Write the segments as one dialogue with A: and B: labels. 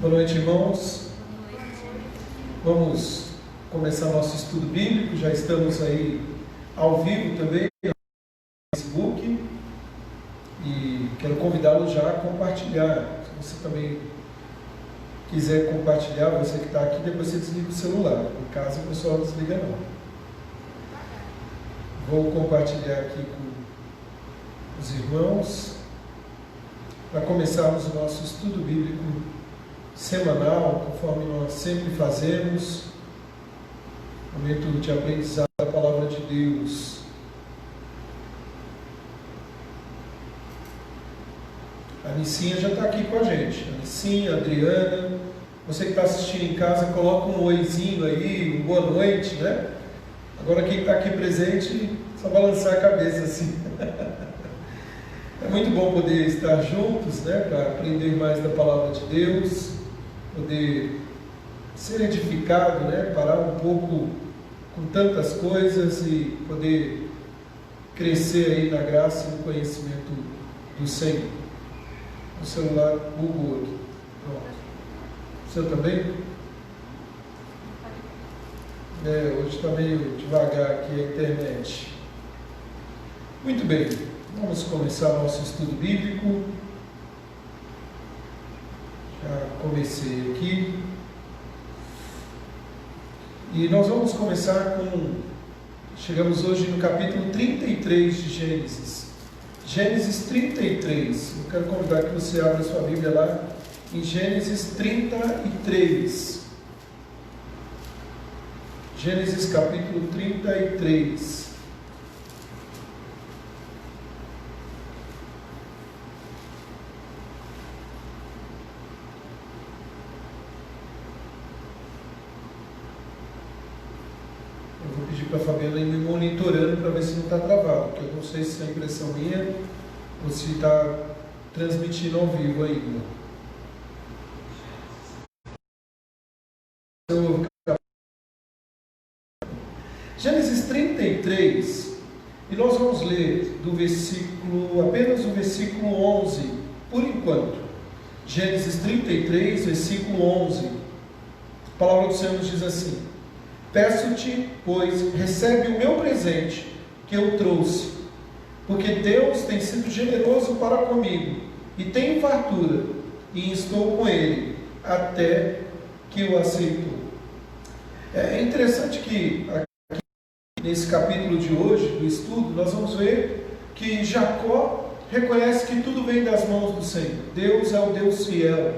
A: Boa noite, irmãos. Vamos começar nosso estudo bíblico. Já estamos aí ao vivo também no Facebook. E quero convidá-lo já a compartilhar. Se você também quiser compartilhar, você que está aqui, depois você desliga o celular. Em casa o pessoal não desliga não. Vou compartilhar aqui com os irmãos para começarmos o nosso estudo bíblico semanal, conforme nós sempre fazemos, momento de aprendizado da Palavra de Deus. A Nicinha já está aqui com a gente. A Nicinha, a Adriana. Você que está assistindo em casa, coloca um oizinho aí, um boa noite, né? Agora quem está aqui presente, só balançar a cabeça assim. É muito bom poder estar juntos, né? Para aprender mais da Palavra de Deus, poder ser edificado, né? Parar um pouco com tantas coisas e poder crescer aí na graça e no conhecimento do Senhor. O celular bugou aqui. Pronto. O seu também? Hoje está meio devagar aqui a internet. Muito bem, vamos começar nosso estudo bíblico. Já comecei aqui. E nós vamos começar chegamos hoje no capítulo 33 de Gênesis. Gênesis 33. Eu quero convidar que você abra sua Bíblia lá em Gênesis 33. Gênesis capítulo 33. Eu vou pedir para a Fabiana ir me monitorando para ver se não está travado, porque eu não sei se é impressão minha ou se está transmitindo ao vivo ainda. Gênesis 33, e nós vamos ler apenas o versículo 11, por enquanto. Gênesis 33, versículo 11. A palavra do Senhor nos diz assim: peço-te, pois, recebe o meu presente que eu trouxe, porque Deus tem sido generoso para comigo, e tem fartura, e estou com Ele, até que o aceitou. É interessante que nesse capítulo de hoje, do estudo, nós vamos ver que Jacó reconhece que tudo vem das mãos do Senhor. Deus é o Deus fiel.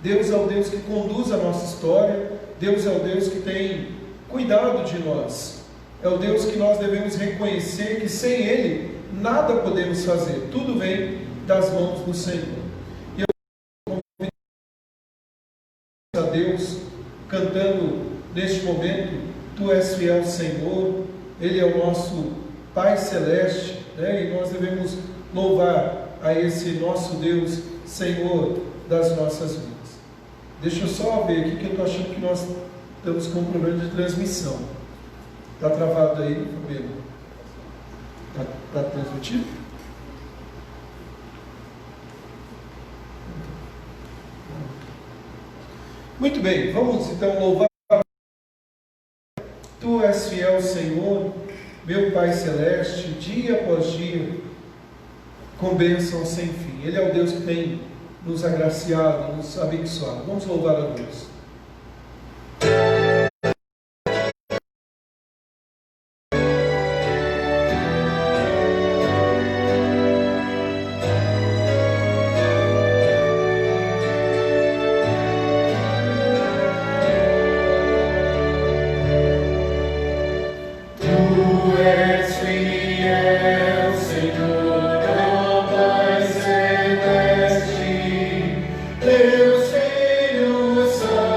A: Deus é o Deus que conduz a nossa história. Deus é o Deus que tem cuidado de nós. É o Deus que nós devemos reconhecer que sem Ele nada podemos fazer. Tudo vem das mãos do Senhor. E eu convido a Deus cantando neste momento: Tu és fiel, Senhor. Ele é o nosso Pai Celeste, né? E nós devemos louvar a esse nosso Deus, Senhor das nossas vidas. Deixa eu só ver aqui que eu estou achando que nós estamos com um problema de transmissão. Está travado aí, Fabiano? Está transmitido? Muito bem, vamos então louvar. Tu és fiel, Senhor, meu Pai Celeste, dia após dia, com bênção sem fim. Ele é o Deus que tem nos agraciado, nos abençoado. Vamos louvar a Deus.
B: Deus, Filho, Santo.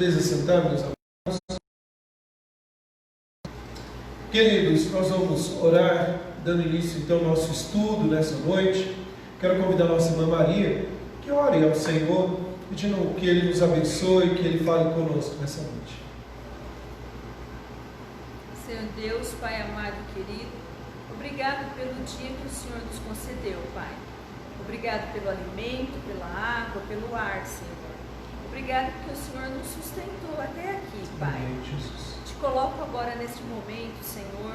A: podeis assentar, meus amados. Queridos, nós vamos orar, dando início então ao nosso estudo nessa noite. Quero convidar a nossa irmã Maria, que ore ao Senhor, pedindo que Ele nos abençoe, que Ele fale conosco nessa noite.
B: Senhor Deus, Pai amado e querido, obrigado pelo dia que o Senhor nos concedeu, Pai. Obrigado pelo alimento, pela água, pelo ar, Senhor. Obrigado porque o Senhor nos sustentou até aqui, Pai.
A: Amém, Jesus.
B: Te coloco agora neste momento, Senhor,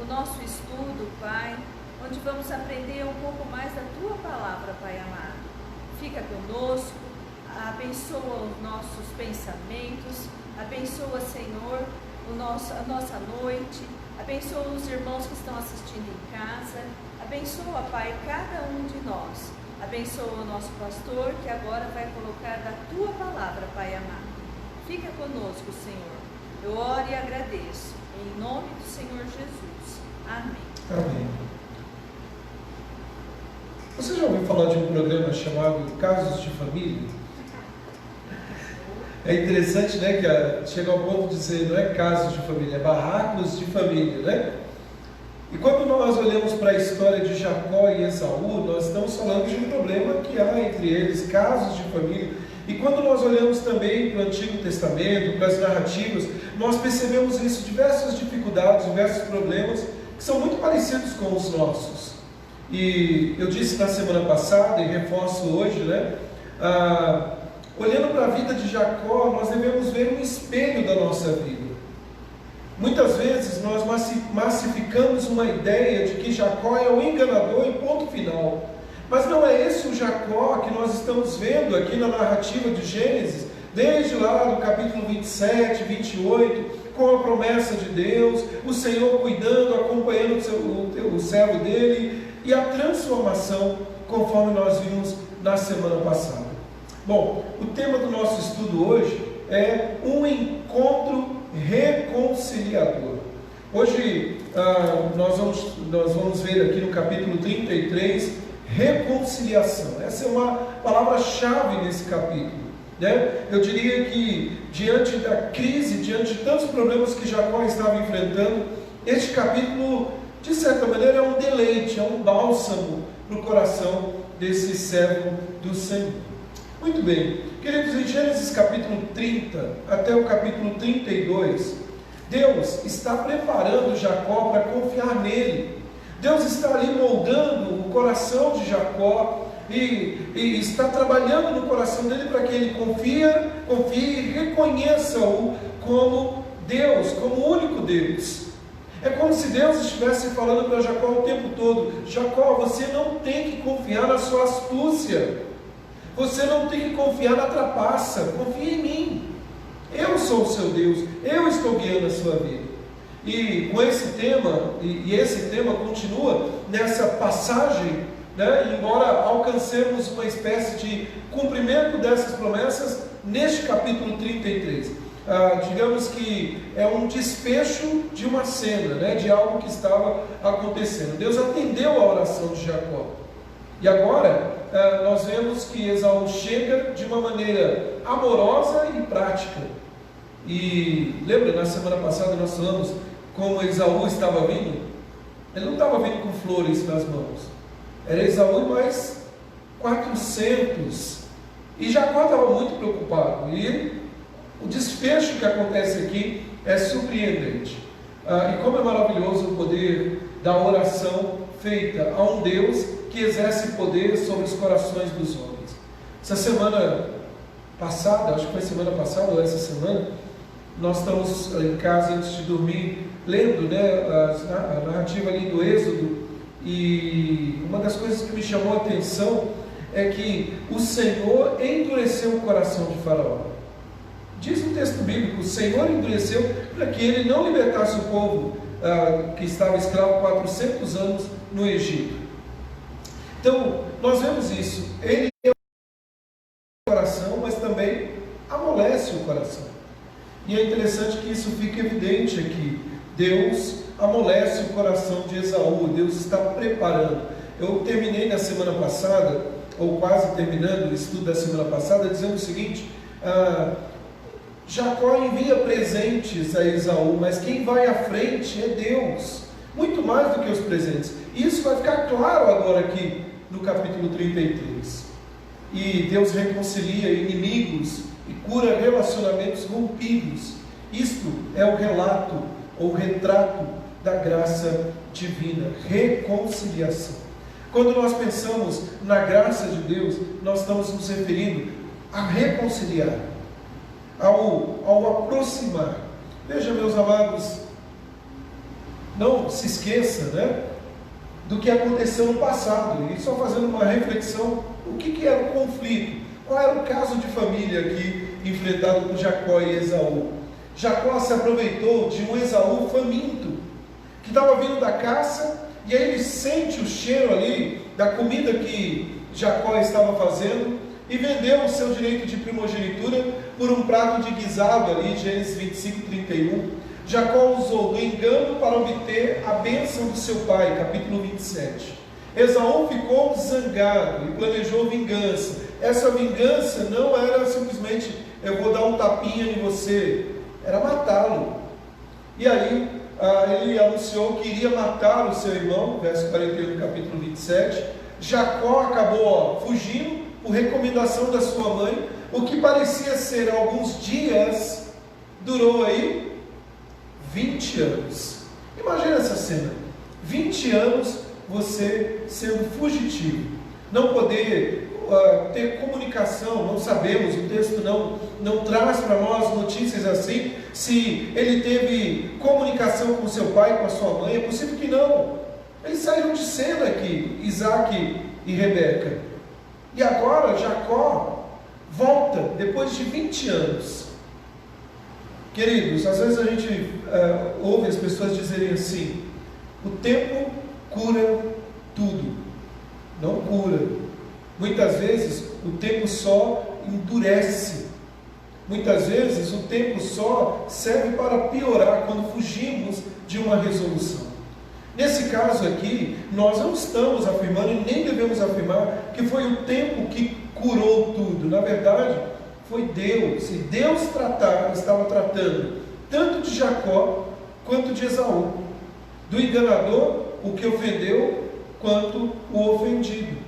B: o nosso estudo, Pai, onde vamos aprender um pouco mais da Tua palavra, Pai amado. Fica conosco, abençoa os nossos pensamentos, abençoa, Senhor, a nossa noite, abençoa os irmãos que estão assistindo em casa, abençoa, Pai, cada um de nós. Abençoa o nosso pastor, que agora vai colocar da Tua palavra, Pai amado. Fica conosco, Senhor. Eu oro e agradeço. Em nome do Senhor Jesus. Amém.
A: Amém. Você já ouviu falar de um programa chamado Casos de Família? É interessante, né, que chega ao ponto de dizer, não é casos de família, é barracos de família, né? E quando nós olhamos para a história de Jacó e Esaú, nós estamos falando de um problema que há entre eles, casos de família. E quando nós olhamos também para o Antigo Testamento, para as narrativas, nós percebemos isso, diversas dificuldades, diversos problemas, que são muito parecidos com os nossos. E eu disse na semana passada, e reforço hoje, né? Olhando para a vida de Jacó, nós devemos ver um espelho da nossa vida. Muitas vezes nós massificamos uma ideia de que Jacó é o enganador e ponto final. Mas não é esse o Jacó que nós estamos vendo aqui na narrativa de Gênesis, desde lá do capítulo 27, 28, com a promessa de Deus, o Senhor cuidando, acompanhando o servo dele e a transformação, conforme nós vimos na semana passada. Bom, o tema do nosso estudo hoje é um encontro reconciliador. Hoje nós vamos ver aqui no capítulo 33, reconciliação. Essa é uma palavra-chave nesse capítulo, né? Eu diria que diante da crise, diante de tantos problemas que Jacó estava enfrentando, este capítulo, de certa maneira, é um deleite, é um bálsamo para o coração desse servo do Senhor. Muito bem, queridos, em Gênesis capítulo 30 até o capítulo 32, Deus está preparando Jacó para confiar nele. Deus está ali moldando o coração de Jacó e está trabalhando no coração dele para que ele confie e reconheça-o como Deus, como o único Deus. É como se Deus estivesse falando para Jacó o tempo todo: Jacó, você não tem que confiar na sua astúcia. Você não tem que confiar na trapaça, confia em mim. Eu sou o seu Deus, eu estou guiando a sua vida. E com esse tema, e esse tema continua nessa passagem, né, embora alcancemos uma espécie de cumprimento dessas promessas neste capítulo 33. Digamos que é um desfecho de uma cena, né, de algo que estava acontecendo. Deus atendeu a oração de Jacó. E agora nós vemos que Esaú chega de uma maneira amorosa e prática. E lembra, na semana passada nós falamos como Esaú estava vindo? Ele não estava vindo com flores nas mãos. Era Esaú e mais 400. E Jacó estava muito preocupado. E o desfecho que acontece aqui é surpreendente. E como é maravilhoso o poder da oração feita a um Deus que exerce poder sobre os corações dos homens. Essa semana passada, acho que foi semana passada ou essa semana, nós estamos em casa antes de dormir, lendo, né, a narrativa ali do Êxodo, e uma das coisas que me chamou a atenção é que o Senhor endureceu o coração de Faraó. Diz o texto bíblico: o Senhor endureceu para que ele não libertasse o povo que estava escravo 400 anos no Egito. Então, nós vemos isso. Ele é o coração, mas também amolece o coração. E é interessante que isso fique evidente aqui. Deus amolece o coração de Esaú. Deus está preparando. Eu terminei na semana passada, ou quase terminando o estudo da semana passada, dizendo o seguinte: Jacó envia presentes a Esaú, mas quem vai à frente é Deus, muito mais do que os presentes. Isso vai ficar claro agora aqui no capítulo 33. E Deus reconcilia inimigos e cura relacionamentos rompidos. Isto é o relato, ou retrato da graça divina, reconciliação. Quando nós pensamos na graça de Deus, nós estamos nos referindo a reconciliar, ao aproximar. Veja, meus amados, não se esqueça, do que aconteceu no passado, e só fazendo uma reflexão, o que era o conflito, qual era o caso de família aqui, enfrentado por Jacó e Esaú. Jacó se aproveitou de um Esaú faminto, que estava vindo da caça, e aí ele sente o cheiro ali, da comida que Jacó estava fazendo, e vendeu o seu direito de primogenitura por um prato de guisado ali, Gênesis 25, 31. Jacó usou do engano para obter a bênção do seu pai, capítulo 27. Esaú ficou zangado e planejou vingança. Essa vingança não era simplesmente, eu vou dar um tapinha em você, era matá-lo. E aí, ele anunciou que iria matar o seu irmão, verso 41 do capítulo 27. Jacó acabou fugindo, por recomendação da sua mãe. O que parecia ser alguns dias, durou aí 20 anos. Imagina essa cena, 20 anos você sendo fugitivo, não poder ter comunicação. Não sabemos, o texto não traz para nós notícias assim, se ele teve comunicação com seu pai, com a sua mãe. É possível que não. Eles saíram de cena aqui, Isaac e Rebeca. E agora Jacó volta, depois de 20 anos. Queridos, às vezes a gente ouve as pessoas dizerem assim: o tempo cura tudo. Não cura. Muitas vezes o tempo só endurece. Muitas vezes o tempo só serve para piorar quando fugimos de uma resolução. Nesse caso aqui, nós não estamos afirmando e nem devemos afirmar que foi o tempo que curou tudo. Na verdade, foi Deus. E Deus estava tratando tanto de Jacó quanto de Esaú. Do enganador, o que ofendeu, quanto o ofendido.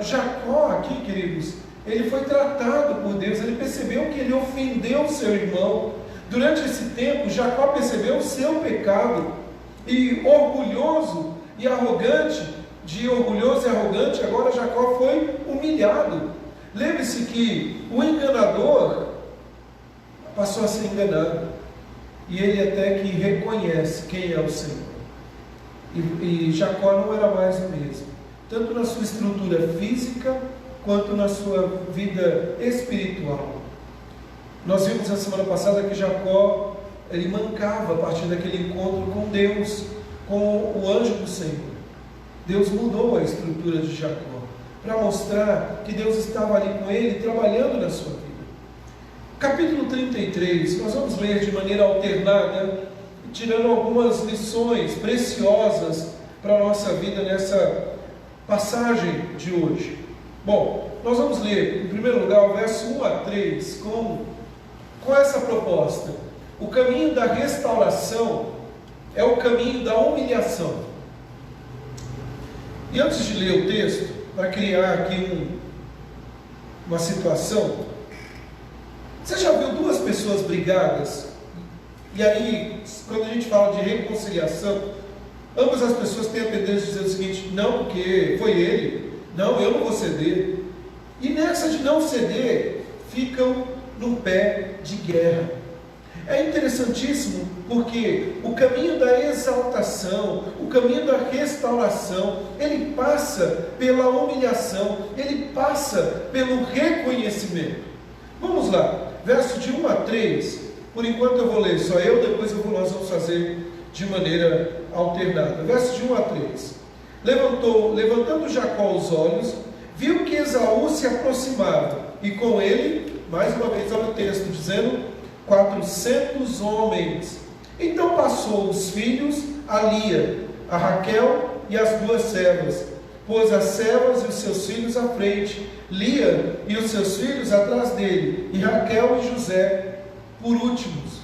A: Jacó aqui, queridos, ele foi tratado por Deus. Ele percebeu que ele ofendeu seu irmão. Durante esse tempo, Jacó percebeu o seu pecado. E orgulhoso e arrogante, de orgulhoso e arrogante, agora Jacó foi humilhado. Lembre-se que o enganador passou a ser enganado, e ele até que reconhece quem é o Senhor. E Jacó não era mais o mesmo, tanto na sua estrutura física, quanto na sua vida espiritual. Nós vimos na semana passada que Jacó, ele mancava a partir daquele encontro com Deus, com o anjo do Senhor. Deus mudou a estrutura de Jacó, para mostrar que Deus estava ali com ele, trabalhando na sua vida. Capítulo 33, nós vamos ler de maneira alternada, tirando algumas lições preciosas para a nossa vida nessa passagem de hoje. Bom, nós vamos ler, em primeiro lugar, o verso 1 a 3, com essa proposta. O caminho da restauração é o caminho da humilhação. E antes de ler o texto, para criar aqui uma situação, você já viu duas pessoas brigadas? E aí, quando a gente fala de reconciliação, ambas as pessoas têm a tendência de dizer o seguinte: não, porque foi ele, não, eu não vou ceder. E nessa de não ceder, ficam num pé de guerra. É interessantíssimo, porque o caminho da exaltação, o caminho da restauração, ele passa pela humilhação, ele passa pelo reconhecimento. Vamos lá, verso de 1 a 3, por enquanto eu vou ler só eu, depois nós vamos fazer de maneira alternada. Verso de 1 a 3. Levantando Jacó os olhos, viu que Esaú se aproximava, e com ele, mais uma vez olha o texto, dizendo 400 homens. Então passou os filhos a Lia, a Raquel e as duas servas. Pôs as servas e os seus filhos à frente, Lia e os seus filhos atrás dele, e Raquel e José por últimos.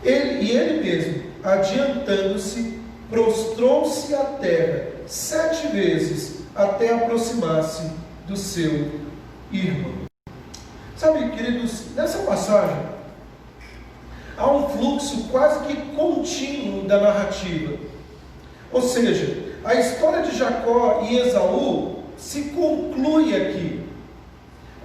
A: Ele mesmo, adiantando-se, prostrou-se à terra 7 vezes até aproximar-se do seu irmão. Sabe, queridos, nessa passagem há um fluxo quase que contínuo da narrativa. Ou seja, a história de Jacó e Esaú se conclui aqui.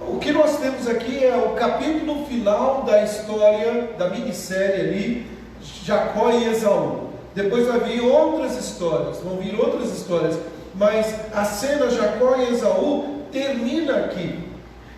A: O que nós temos aqui é o capítulo final da história, da minissérie ali, Jacó e Esaú. Depois vai vir outras histórias, mas a cena Jacó e Esaú termina aqui.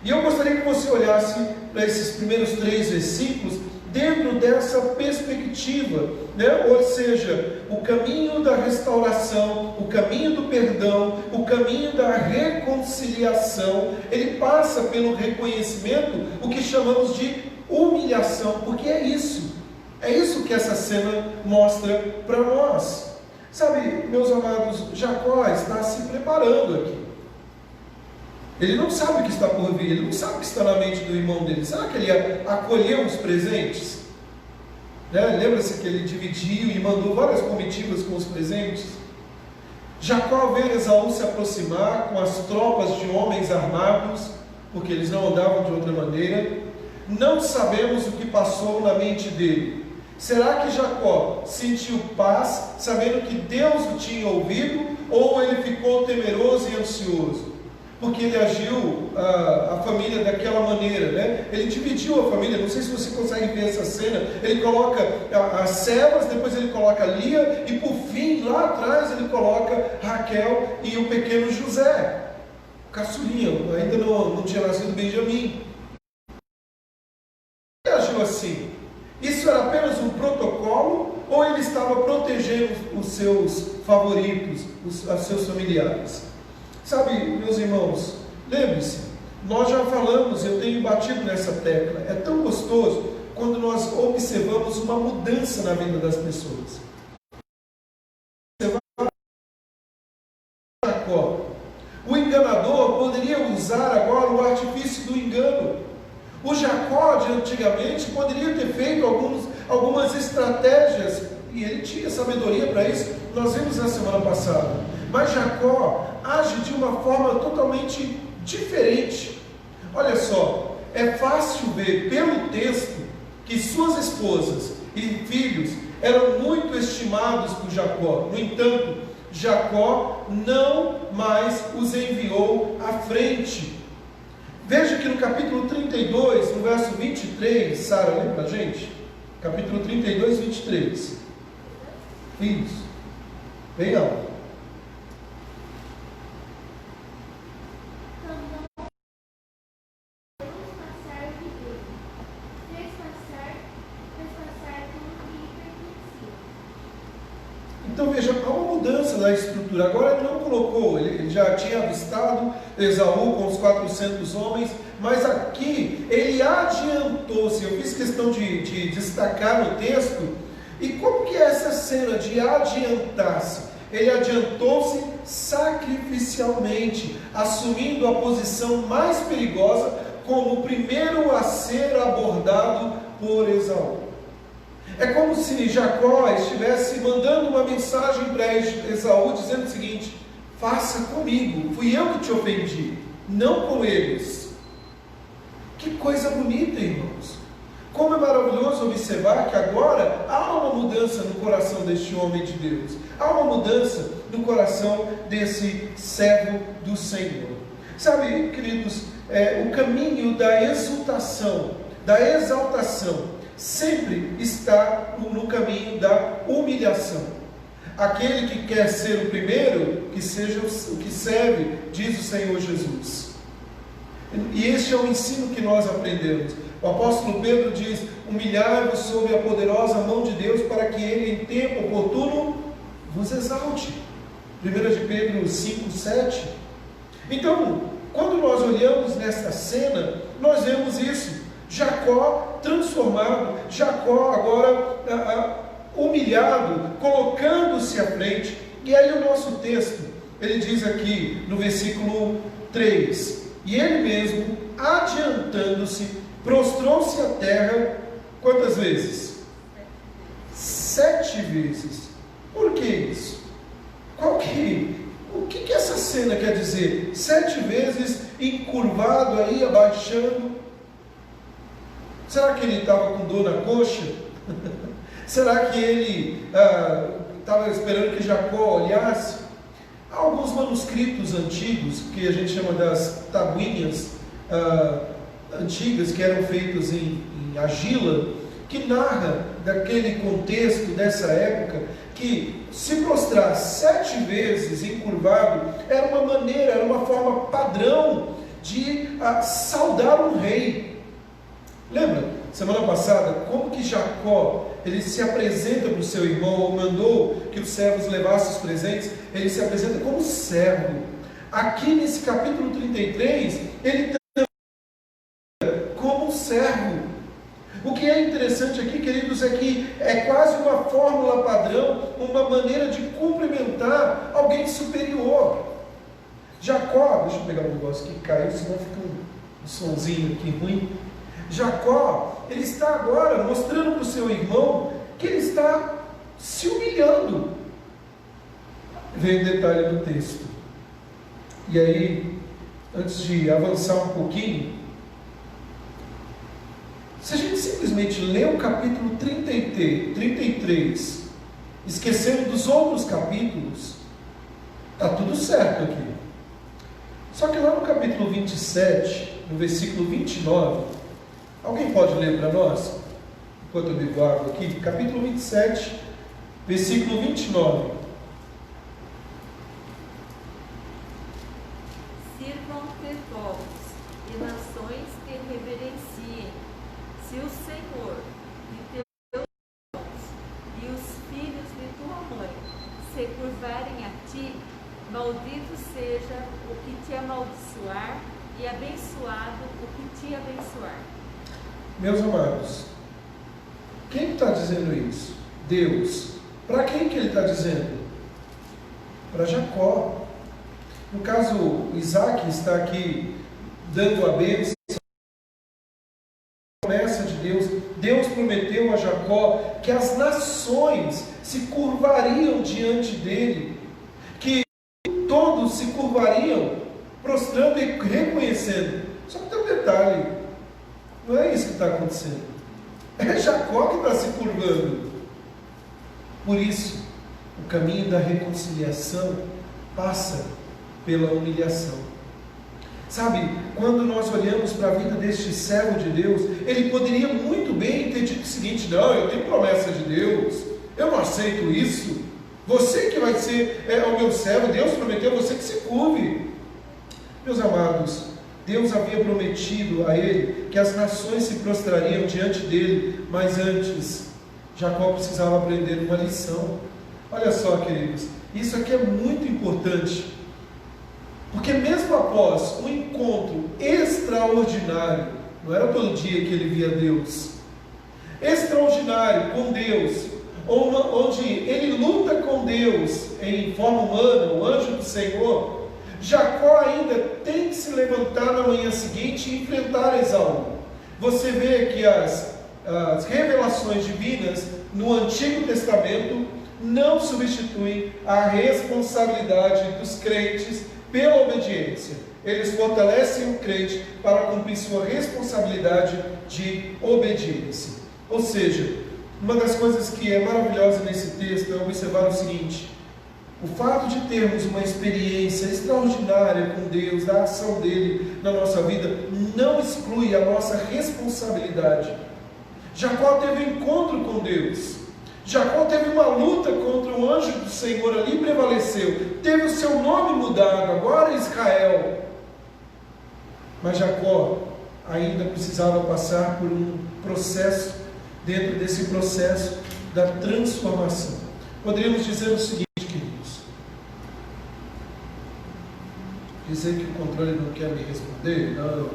A: E eu gostaria que você olhasse para esses primeiros 3 versículos dentro dessa perspectiva, né? Ou seja, o caminho da restauração, o caminho do perdão, o caminho da reconciliação, ele passa pelo reconhecimento, o que chamamos de humilhação, porque é isso que essa cena mostra para nós. Sabe, meus amados, Jacó está se preparando aqui. Ele não sabe o que está por vir, ele não sabe o que está na mente do irmão dele. Será que ele acolheu os presentes? Né? Lembra-se que ele dividiu e mandou várias comitivas com os presentes? Jacó vê Esaú se aproximar com as tropas de homens armados, porque eles não andavam de outra maneira. Não sabemos o que passou na mente dele. Será que Jacó sentiu paz, sabendo que Deus o tinha ouvido, ou ele ficou temeroso e ansioso? Porque ele agiu a família daquela maneira, né? Ele dividiu a família, não sei se você consegue ver essa cena. Ele coloca as servas, depois ele coloca Lia, e por fim, lá atrás, ele coloca Raquel e o pequeno José, caçulinha, ainda não tinha nascido Benjamim. Ele agiu assim. Isso era apenas um protocolo, ou ele estava protegendo os seus favoritos, os seus familiares? Sabe, meus irmãos, lembre-se, nós já falamos, eu tenho batido nessa tecla, é tão gostoso quando nós observamos uma mudança na vida das pessoas. Jacó, o enganador poderia usar agora o artifício do engano. O Jacó de antigamente poderia ter feito algumas estratégias, e ele tinha sabedoria para isso, nós vimos na semana passada. Mas Jacó age de uma forma totalmente diferente. Olha só, é fácil ver pelo texto que suas esposas e filhos eram muito estimados por Jacó. No entanto, Jacó não mais os enviou à frente. Veja que no capítulo 32, no verso 23, Sara, lembra pra gente? Capítulo 32, 23. Filhos, bem alto. Então veja, há uma mudança na estrutura. Agora ele não colocou, ele já tinha avistado Esaú com os 400 homens, mas aqui ele adiantou-se. Eu fiz questão de destacar no texto. E como que é essa cena de adiantar-se? Ele adiantou-se sacrificialmente, assumindo a posição mais perigosa como o primeiro a ser abordado por Esaú. É como se Jacó estivesse mandando uma mensagem para Esaú dizendo o seguinte: faça comigo, fui eu que te ofendi, não com eles. Que coisa bonita, irmãos. Como é maravilhoso observar que agora há uma mudança no coração deste homem de Deus. Há uma mudança no coração desse servo do Senhor. Sabe, queridos, o caminho da exultação, da exaltação, sempre está no caminho da humilhação. Aquele que quer ser o primeiro, que seja o que serve, diz o Senhor Jesus. E este é o ensino que nós aprendemos. O apóstolo Pedro diz: humilhai-vos sob a poderosa mão de Deus, para que Ele em tempo oportuno vos exalte. 1 de Pedro 5, 7. Então, quando nós olhamos nesta cena, nós vemos isso. Jacó transformado, Jacó agora humilhado, colocando-se à frente. E aí o nosso texto, ele diz aqui no versículo 3: e ele mesmo, adiantando-se, prostrou-se à terra Quantas vezes? 7 vezes. Por que isso? O que essa cena quer dizer? 7 vezes encurvado aí, abaixando. Será que ele estava com dor na coxa? Será que ele estava esperando que Jacó olhasse? Há alguns manuscritos antigos, que a gente chama das tabuinhas antigas, que eram feitos em argila, que narra daquele contexto, dessa época, que se prostrar 7 vezes encurvado era uma maneira, era uma forma padrão de saudar um rei. Lembra, semana passada, como que Jacó, ele se apresenta para o seu irmão, ou mandou que os servos levassem os presentes, ele se apresenta como servo. Aqui nesse capítulo 33, ele também como servo. O que é interessante aqui, queridos, é que é quase uma fórmula padrão, uma maneira de cumprimentar alguém superior. Jacó, deixa eu pegar um negócio que caiu, senão fica um sonzinho aqui ruim. Jacó, ele está agora mostrando para o seu irmão que ele está se humilhando. Vem o detalhe do texto. E aí, antes de avançar um pouquinho, se a gente simplesmente lê o capítulo 33, esquecendo dos outros capítulos, está tudo certo aqui. Só que lá no capítulo 27, no versículo 29, alguém pode ler para nós? Enquanto eu bebo água aqui, capítulo 27, versículo 29.
B: Sirvam-te povos e nações te reverenciem, se o Senhor de teus irmãos e os filhos de tua mãe se curvarem a ti, maldito seja o que te amaldiçoar e abençoado o que te abençoar.
A: Meus amados, quem está dizendo isso? Deus. Para quem que ele está dizendo? Para Jacó. No caso, Isaac está aqui dando a bênção, a promessa de Deus. Deus prometeu a Jacó que as nações se curvariam diante dele, que todos se curvariam, prostrando e reconhecendo. Só que tem um detalhe, não é isso que está acontecendo. É Jacó que está se curvando. Por isso, o caminho da reconciliação passa pela humilhação. Sabe, quando nós olhamos para a vida deste servo de Deus, ele poderia muito bem ter dito o seguinte: não, eu tenho promessa de Deus, eu não aceito isso, você que vai ser o meu servo, Deus prometeu, você que se curve. Meus amados, Deus havia prometido a ele que as nações se prostrariam diante dele, mas antes, Jacó precisava aprender uma lição. Olha só, queridos, isso aqui é muito importante, porque mesmo após um encontro extraordinário, não era todo dia que ele via Deus, extraordinário com Deus, onde ele luta com Deus em forma humana, o anjo do Senhor, Jacó ainda tem que se levantar na manhã seguinte e enfrentar Esaú. Você vê que as revelações divinas no Antigo Testamento não substituem a responsabilidade dos crentes pela obediência. Eles fortalecem o crente para cumprir sua responsabilidade de obediência. Ou seja, uma das coisas que é maravilhosa nesse texto é observar o seguinte: o fato de termos uma experiência extraordinária com Deus, da ação dele na nossa vida, não exclui a nossa responsabilidade. Jacó teve um encontro com Deus. Jacó teve uma luta contra o anjo do Senhor ali e prevaleceu. Teve o seu nome mudado, agora é Israel. Mas Jacó ainda precisava passar por um processo, dentro desse processo da transformação. Poderíamos dizer o seguinte, queridos. Dizer que o controle não quer me responder? Não.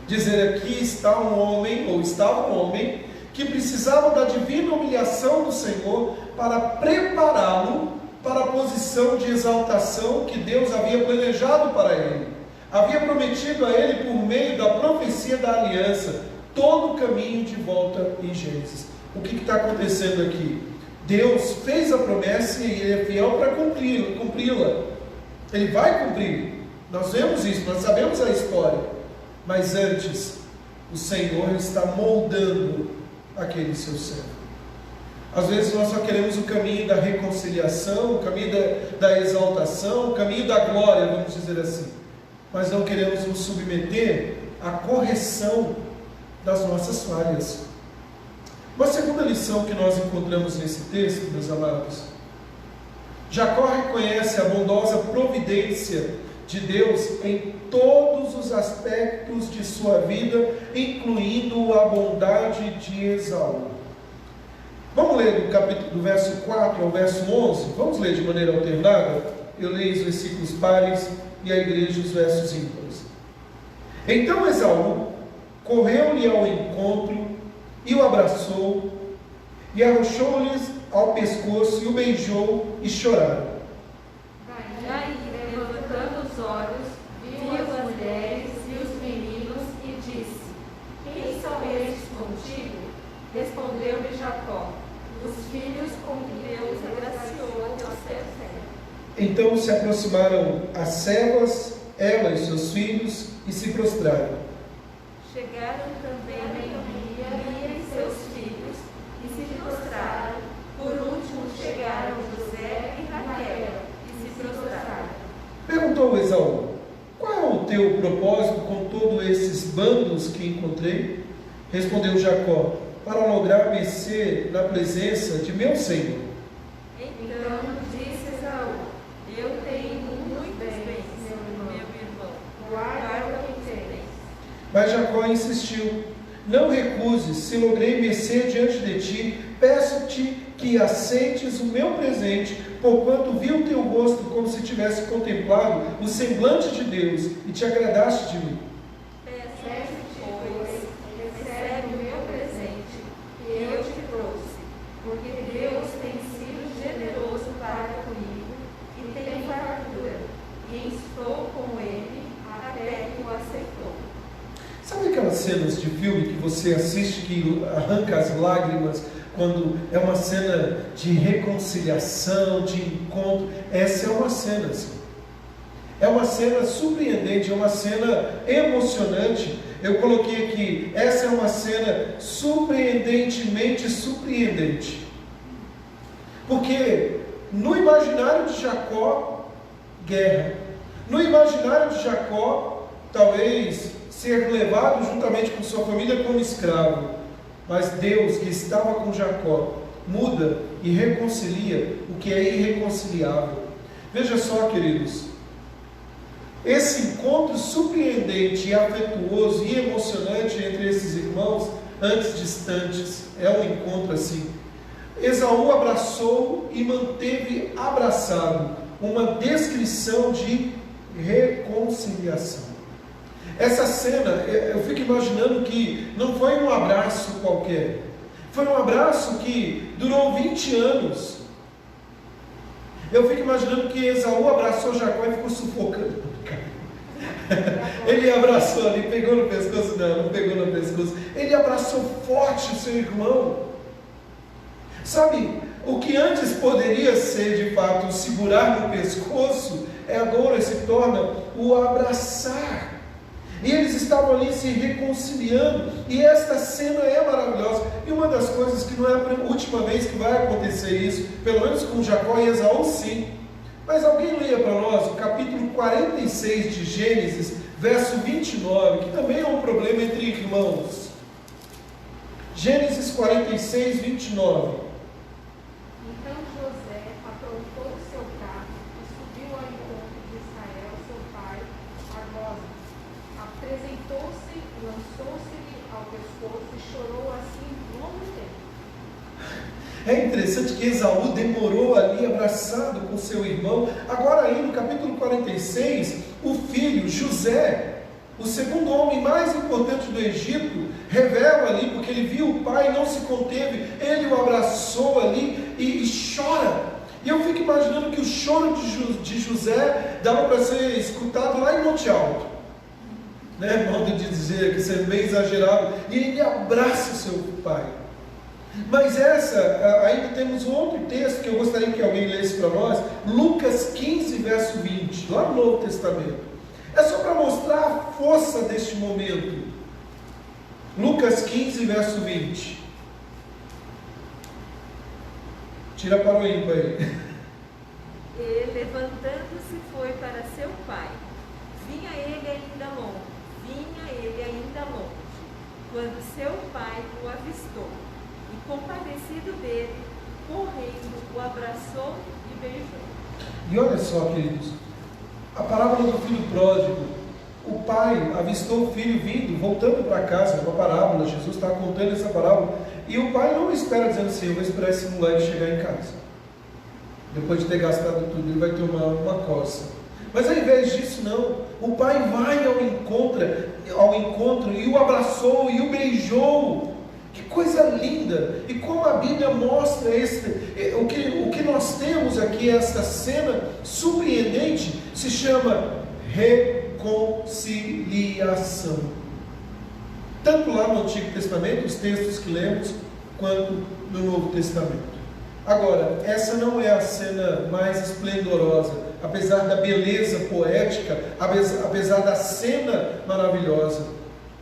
A: Dizer aqui está um homem, ou estava um homem, que precisava da divina humilhação do Senhor para prepará-lo para a posição de exaltação que Deus havia planejado para ele. Havia prometido a ele por meio da profecia da aliança: todo o caminho de volta em Gênesis. O que está acontecendo aqui? Deus fez a promessa e Ele é fiel para cumpri-la. Ele vai cumprir. Nós vemos isso, nós sabemos a história. Mas antes, o Senhor está moldando aquele seu servo. Às vezes nós só queremos o caminho da reconciliação, o caminho da exaltação, o caminho da glória, vamos dizer assim. Mas não queremos nos submeter à correção das nossas falhas. Uma segunda lição que nós encontramos nesse texto, meus amados: Jacó reconhece a bondosa providência de Deus em todos os aspectos de sua vida, incluindo a bondade de Esaú. Vamos ler do verso 4 ao verso 11? Vamos ler de maneira alternada? Eu leio os versículos pares e a igreja os versos ímpares. Então Esaú correu-lhe ao encontro e o abraçou, e arrochou-lhes ao pescoço, e o beijou, e choraram.
C: Daí, levantando os olhos, viu as mulheres e os meninos, e disse: Quem são estes contigo? Respondeu-lhe Jacó: Os filhos com que Deus agraciou a teu servo.
A: Então se aproximaram as servas, ela e seus filhos, e se prostraram.
B: Chegaram também Lia e seus filhos, e se prostraram. Por último chegaram José e Raquel, e se prostraram.
A: Perguntou Esaú: Qual é o teu propósito com todos esses bandos que encontrei? Respondeu Jacó: Para lograr mercê na presença de meu Senhor.
B: Então disse Esaú: Eu tenho muitos bens, meu irmão. Guarda o que tens.
A: Mas Jacó insistiu: Não recuses, se logrei mercê diante de ti, peço-te que aceites o meu presente, porquanto vi o teu rosto como se tivesse contemplado o semblante de Deus, e te agradaste de mim.
B: Peço-te, pois, recebe o meu presente, que eu te trouxe, porque Deus tem sido generoso para comigo, e tem fartura, e estou com ele até que o aceitou.
A: Sabe aquelas cenas de filme que você assiste que arranca as lágrimas, quando é uma cena de reconciliação, de encontro? Essa é uma cena assim. É uma cena surpreendente, é uma cena emocionante. Eu coloquei aqui, essa é uma cena surpreendentemente surpreendente. Porque no imaginário de Jacó, guerra. No imaginário de Jacó, talvez ser levado juntamente com sua família como escravo. Mas Deus, que estava com Jacó, muda e reconcilia o que é irreconciliável. Veja só, queridos, esse encontro surpreendente e afetuoso e emocionante entre esses irmãos, antes distantes, é um encontro assim. Esaú abraçou e manteve abraçado, uma descrição de reconciliação. Essa cena, eu fico imaginando que não foi um abraço qualquer, foi um abraço que durou 20 anos. Eu fico imaginando que Esaú abraçou Jacó e ficou sufocando. Ele abraçou ali, pegou no pescoço, não pegou no pescoço. Ele abraçou forte o seu irmão. Sabe, o que antes poderia ser de fato o segurar no pescoço, agora se torna o abraçar. E eles estavam ali se reconciliando, e esta cena é maravilhosa. E uma das coisas que não é a última vez que vai acontecer isso, pelo menos com Jacó e Esaú, sim. Mas alguém leia para nós o capítulo 46 de Gênesis, verso 29, que também é um problema entre irmãos. Gênesis 46, 29.
C: Então José aprontou o seu carro e subiu ao encontro de Israel, seu pai, Argosa. Apresentou-se, lançou-se-lhe ao pescoço e chorou assim longo tempo.
A: É interessante que Esaú demorou ali abraçado com seu irmão. Agora aí no capítulo 46, o filho José, o segundo homem mais importante do Egito, revela ali, porque ele viu o pai e não se conteve, ele o abraçou ali e chora. E eu fico imaginando que o choro de José dava para ser escutado lá em Monte Alto. né, modo de dizer, que sendo bem exagerado, e ele abraça o seu pai. Mas ainda temos um outro texto que eu gostaria que alguém lesse para nós, Lucas 15, verso 20, lá no Novo Testamento. É só para mostrar a força deste momento. Lucas 15, verso 20. Tira para o ímpar aí.
B: E levantando-se foi para seu pai. Vinha ele ainda longe, quando seu pai o avistou, e compadecido dele, correndo, o abraçou e beijou.
A: E olha só, queridos, a parábola do filho pródigo, o pai avistou o filho vindo, voltando para casa, é uma parábola, Jesus está contando essa parábola, e o pai não espera dizendo assim, eu vou esperar esse moleque chegar em casa. Depois de ter gastado tudo, ele vai ter uma coça. Mas ao invés disso, não. O pai vai ao encontro e o abraçou e o beijou. Que coisa linda! E como a Bíblia mostra o que nós temos aqui, esta cena surpreendente, se chama reconciliação. Tanto lá no Antigo Testamento, os textos que lemos, quanto no Novo Testamento. Agora, essa não é a cena mais esplendorosa, apesar da beleza poética, apesar da cena maravilhosa.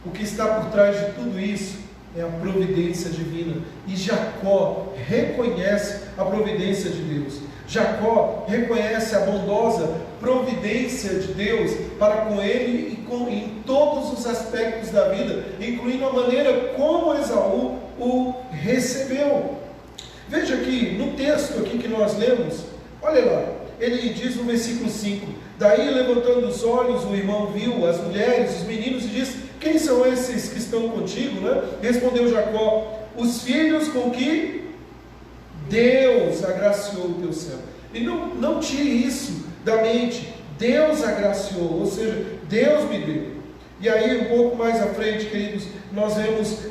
A: O que está por trás de tudo isso é a providência divina. E Jacó reconhece a providência de Deus. Jacó reconhece a bondosa providência de Deus para com ele e em todos os aspectos da vida, incluindo a maneira como Esaú o recebeu. Veja aqui, no texto aqui que nós lemos, olha lá, ele diz no versículo 5, daí levantando os olhos, o irmão viu as mulheres, os meninos e disse, quem são esses que estão contigo? Né? Respondeu Jacó, os filhos com que Deus agraciou o teu servo. E não tire isso da mente, Deus agraciou, ou seja, Deus me deu. E aí um pouco mais à frente, queridos, nós vemos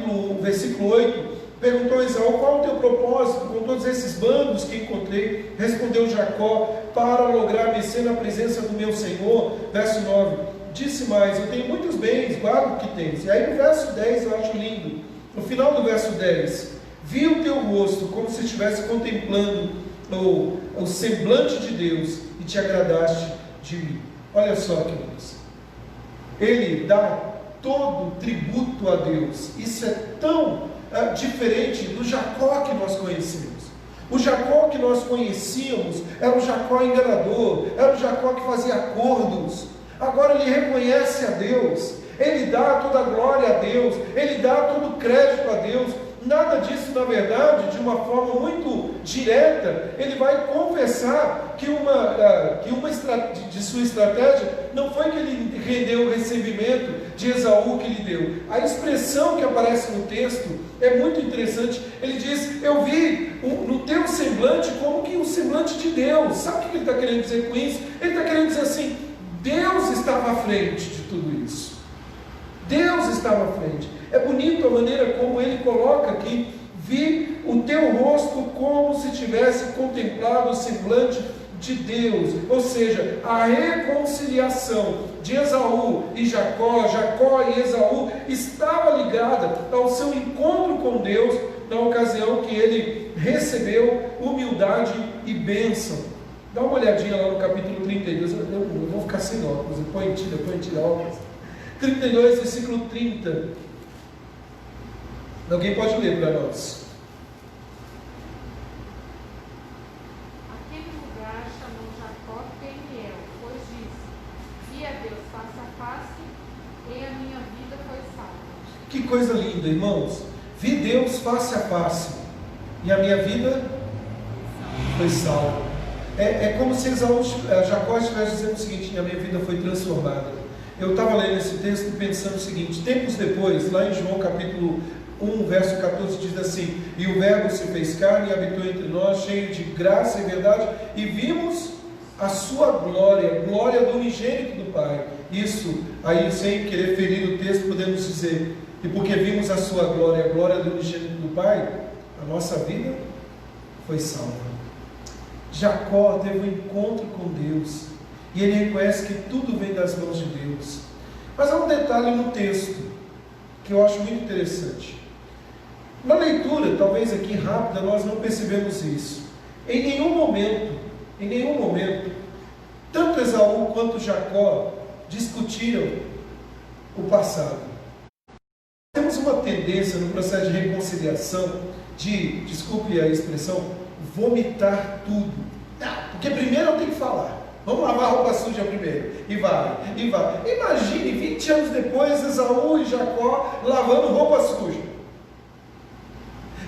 A: o versículo 8, perguntou Esaú, qual o teu propósito com todos esses bandos que encontrei? Respondeu Jacó, para lograr mercê na presença do meu Senhor. Verso 9, disse mais, eu tenho muitos bens, guarda o que tens. E aí no verso 10 eu acho lindo, no final do verso 10, vi o teu rosto como se estivesse contemplando o semblante de Deus e te agradaste de mim. Olha só, queridos, ele dá todo o tributo a Deus. Isso é tão diferente do Jacó que nós conhecemos. O Jacó que nós conhecíamos era o Jacó enganador, era o Jacó que fazia acordos. Agora ele reconhece a Deus, ele dá toda a glória a Deus, ele dá todo o crédito a Deus. Nada disso, na verdade, de uma forma muito direta, ele vai confessar que de sua estratégia não foi que ele rendeu o recebimento de Esaú que lhe deu. A expressão que aparece no texto é muito interessante. Ele diz, eu vi no teu semblante como que o semblante de Deus. Sabe o que ele está querendo dizer com isso? Ele está querendo dizer assim, Deus estava à frente de tudo isso. Deus estava à frente. É bonito a maneira como ele coloca aqui, vi o teu rosto como se tivesse contemplado o semblante de Deus. Ou seja, a reconciliação de Esaú e Jacó e Esaú estava ligada ao seu encontro com Deus na ocasião que ele recebeu humildade e bênção. Dá uma olhadinha lá no capítulo 32, eu vou ficar sem óculos, põe tira óculos. 32, versículo 30. Alguém pode ler para nós?
C: Aquele lugar chamou Jacó Peniel, pois disse, vi a Deus face a face, e a minha vida foi salva.
A: Que coisa linda, irmãos! Vi Deus face a face, e a minha vida foi salva. É como se Jacó estivesse dizendo o seguinte, a minha vida foi transformada. Eu estava lendo esse texto pensando o seguinte, tempos depois, lá em João capítulo 1, verso 14, diz assim, e o verbo se fez carne e habitou entre nós, cheio de graça e verdade, e vimos a sua glória, glória do unigênito do Pai. Isso, aí sem querer ferir o texto, podemos dizer, e porque vimos a sua glória, a glória do unigênito do Pai, a nossa vida foi salva. Jacó teve um encontro com Deus, E ele reconhece que tudo vem das mãos de Deus. Mas há um detalhe no texto que eu acho muito interessante. Na leitura, talvez aqui rápida, nós não percebemos isso. Em nenhum momento, tanto Esaú quanto Jacó discutiram o passado. Temos uma tendência no processo de reconciliação de, desculpe a expressão, vomitar tudo. Porque primeiro eu tenho que falar. Vamos lavar a roupa suja primeiro. E vai. Imagine 20 anos depois, Esaú e Jacó lavando roupa suja.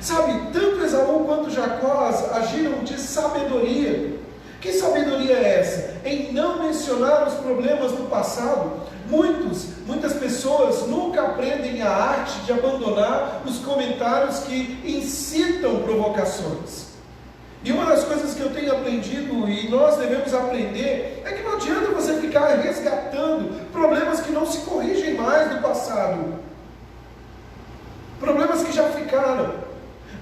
A: Sabe, tanto Esaú quanto Jacó agiram de sabedoria. Que sabedoria é essa? Em não mencionar os problemas do passado. Muitas pessoas nunca aprendem a arte de abandonar os comentários que incitam provocações. E uma das coisas que eu tenho aprendido, e nós devemos aprender, é que não adianta você ficar resgatando problemas que não se corrigem mais do passado. Problemas que já ficaram.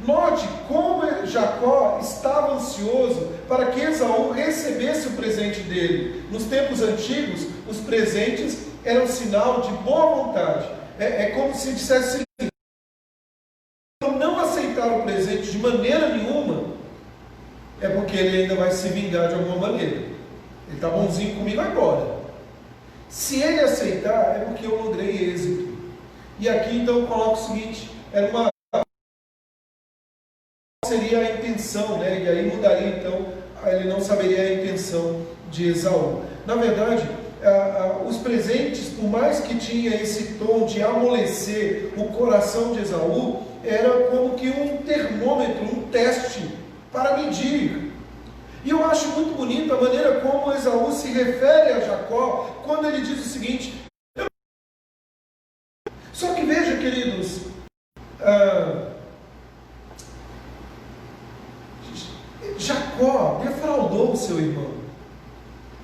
A: Note como Jacó estava ansioso para que Esaú recebesse o presente dele. Nos tempos antigos, os presentes eram sinal de boa vontade. É como se dissesse assim: não aceitar o presente de maneira nenhuma, é porque ele ainda vai se vingar de alguma maneira. Ele está bonzinho comigo agora. Se ele aceitar, é porque eu logrei êxito. E aqui então eu coloco o seguinte: seria a intenção, né? E aí mudaria então, ele não saberia a intenção de Esaú. Na verdade, os presentes, por mais que tinha esse tom de amolecer o coração de Esaú, era como que um termômetro, um teste para medir. E eu acho muito bonita a maneira como Esaú se refere a Jacó, quando ele diz o seguinte. Só que veja, queridos, Jacó defraudou o seu irmão,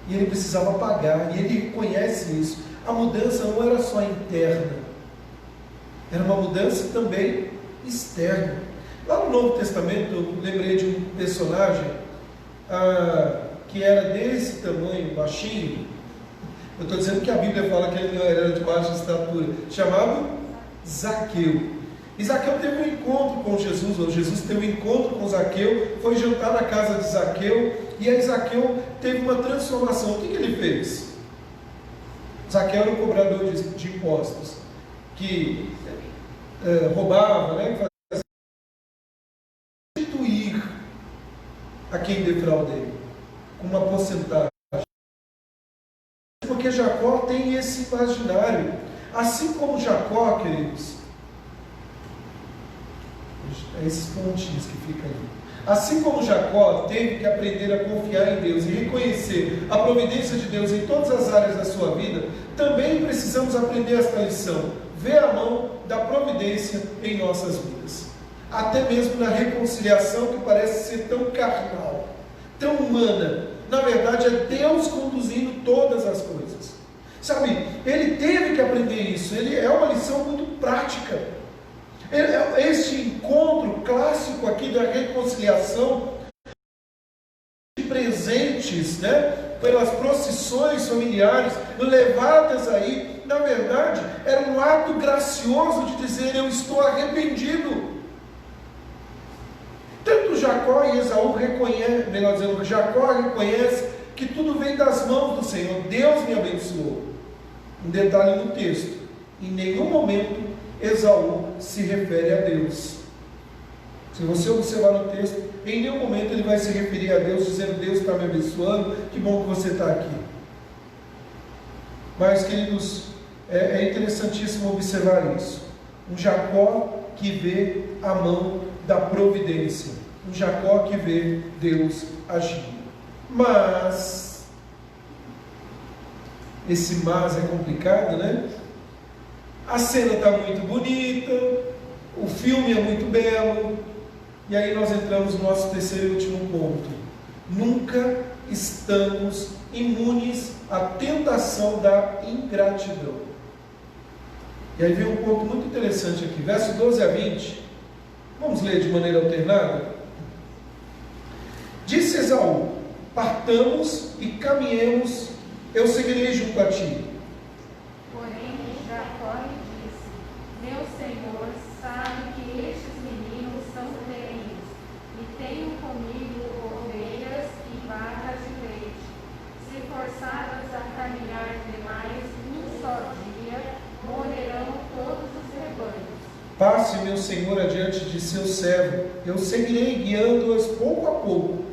A: e ele precisava pagar, e ele reconhece isso. A mudança não era só interna, era uma mudança também externa. Lá no Novo Testamento, eu lembrei de um personagem que era desse tamanho, baixinho. Eu estou dizendo que a Bíblia fala que ele não era de baixa estatura, chamado Zaqueu. E Zaqueu teve um encontro com Jesus, ou Jesus teve um encontro com Zaqueu, foi jantar na casa de Zaqueu, e aí Zaqueu teve uma transformação. O que ele fez? Zaqueu era um cobrador de impostos, que roubava, né, fazia restituir a quem defrauda ele, com uma porcentagem. Porque Jacó tem esse imaginário, assim como Jacó, queridos, esses pontinhos que ficam ali. Assim como Jacó teve que aprender a confiar em Deus e reconhecer a providência de Deus em todas as áreas da sua vida, também precisamos aprender esta lição: ver a mão da providência em nossas vidas. Até mesmo na reconciliação que parece ser tão carnal, tão humana. Na verdade, é Deus conduzindo todas as coisas. Sabe, ele teve que aprender isso. Ele é uma lição muito prática. Este encontro clássico aqui da reconciliação de presentes, né, pelas procissões familiares levadas aí, na verdade, era um ato gracioso de dizer: eu estou arrependido. Tanto Jacó e Esaú reconhecem, melhor dizendo, Jacó reconhece que tudo vem das mãos do Senhor. Deus me abençoou. Um detalhe no texto: em nenhum momento Esaú se refere a Deus. Se você observar no texto, em nenhum momento ele vai se referir a Deus, dizendo: Deus está me abençoando, que bom que você está aqui. Mas, queridos, é interessantíssimo observar isso. Um Jacó que vê a mão da providência. Um Jacó que vê Deus agindo. Mas, esse mas é complicado, né? A cena está muito bonita, o filme é muito belo, e aí nós entramos no nosso terceiro e último ponto. Nunca estamos imunes à tentação da ingratidão. E aí vem um ponto muito interessante aqui, verso 12 a 20, vamos ler de maneira alternada? Disse Esaú: partamos e caminhemos eu seguirei junto a ti.
C: Porém, Jacó lhe disse: Meu senhor sabe que estes meninos são terrenos, e tenho comigo ovelhas e vacas de leite. Se forçadas a caminhar demais um só dia, morrerão todos os rebanhos.
A: Passe, meu senhor, adiante de seu servo, eu seguirei guiando-as pouco a pouco,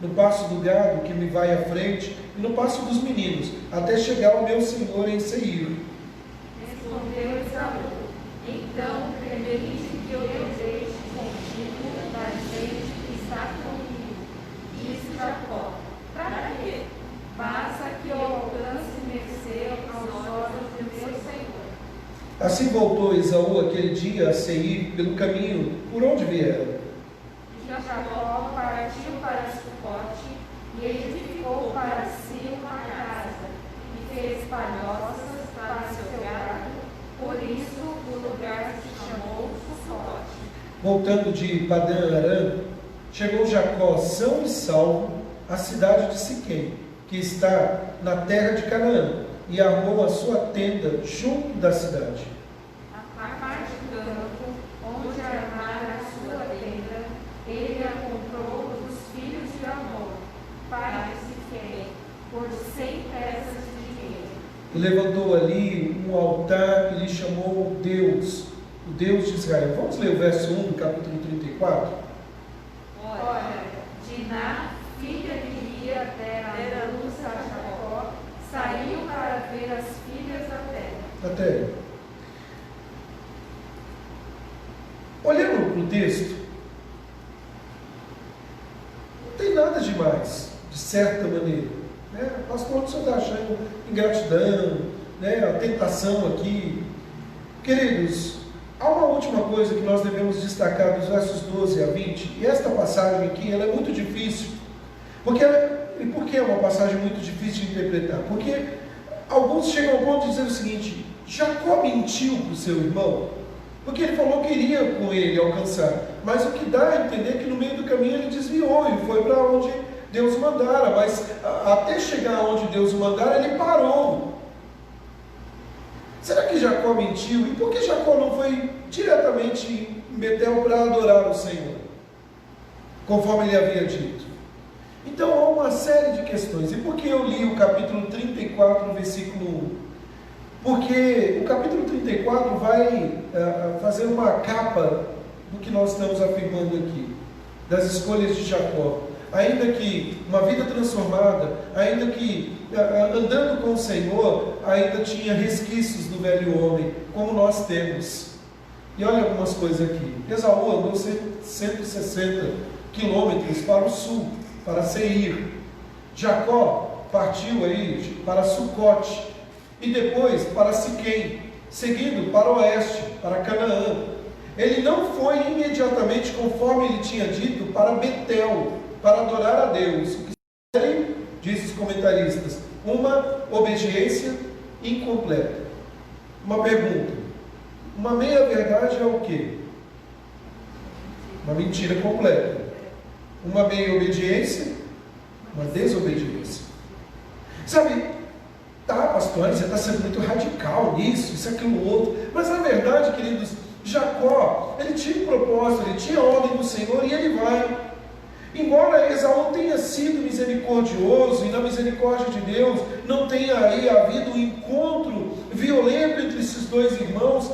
A: no passo do gado que me vai à frente, e no passo dos meninos, até chegar ao meu senhor em Seir.
C: Respondeu Esaú: Então permite que eu deixe contigo da gente que está comigo. Disse Jacó: Para quê? Basta que eu alcance mercê aos olhos do meu senhor.
A: Assim voltou Esaú aquele dia a Seir pelo caminho por onde viera.
C: Jacó partiu para Sucote e edificou para si uma casa e fez palhoças para seu gado, por isso o lugar se chamou Sucote.
A: Voltando de Padã-Arã, chegou Jacó são e salvo à cidade de Siquém, que está na terra de Canaã, e armou a sua tenda junto da cidade.
C: A parte do campo, onde armara a sua tenda, ele a comprou dos filhos de Amor, pai de Siquém, por 100 peças de dinheiro.
A: E levantou ali um altar e lhe chamou Deus, o Deus de Israel. Vamos ler o verso 1 do capítulo 34?
C: Ora, Diná, filha de Lia, dera a luz a Jacó, saiu para ver as filhas da terra.
A: Até. Olhando para o texto, não tem nada demais, de certa maneira. Né? Pastor, o senhor está achando ingratidão, né? A tentação aqui. Queridos, há uma última coisa que nós devemos destacar dos versos 12 a 20, e esta passagem aqui ela é muito difícil. E por que é uma passagem muito difícil de interpretar? Porque alguns chegam ao ponto de dizer o seguinte: Jacó mentiu para o seu irmão, porque ele falou que iria com ele alcançar, mas o que dá a entender é que no meio do caminho ele desviou e foi para onde Deus mandara, mas até chegar onde Deus mandara ele parou. Será que Jacó mentiu? E por que Jacó não foi diretamente em Betel para adorar o Senhor, conforme ele havia dito? Então há uma série de questões. E por que eu li o capítulo 34, versículo 1? Porque o capítulo 34 vai fazer uma capa do que nós estamos afirmando aqui, das escolhas de Jacó. Ainda que uma vida transformada, ainda que andando com o Senhor, ainda tinha resquícios do velho homem, como nós temos. E olha algumas coisas aqui. Esaú andou 160 quilômetros para o sul, para Seir. Jacó partiu aí para Sucote e depois para Siquém, seguindo para o oeste, para Canaã. Ele não foi imediatamente, conforme ele tinha dito, para Betel, para adorar a Deus. O que seria, dizem os comentaristas, uma obediência incompleta. Uma pergunta: uma meia-verdade é o quê? Uma mentira completa. Uma meia-obediência, uma desobediência. Sabe, tá, pastor, você está sendo muito radical nisso, isso, aquilo, outro. Mas na verdade, queridos, Jacó, ele tinha um propósito, ele tinha a ordem do Senhor e ele vai. Embora Esaú tenha sido misericordioso e na misericórdia de Deus não tenha aí havido um encontro violento entre esses dois irmãos,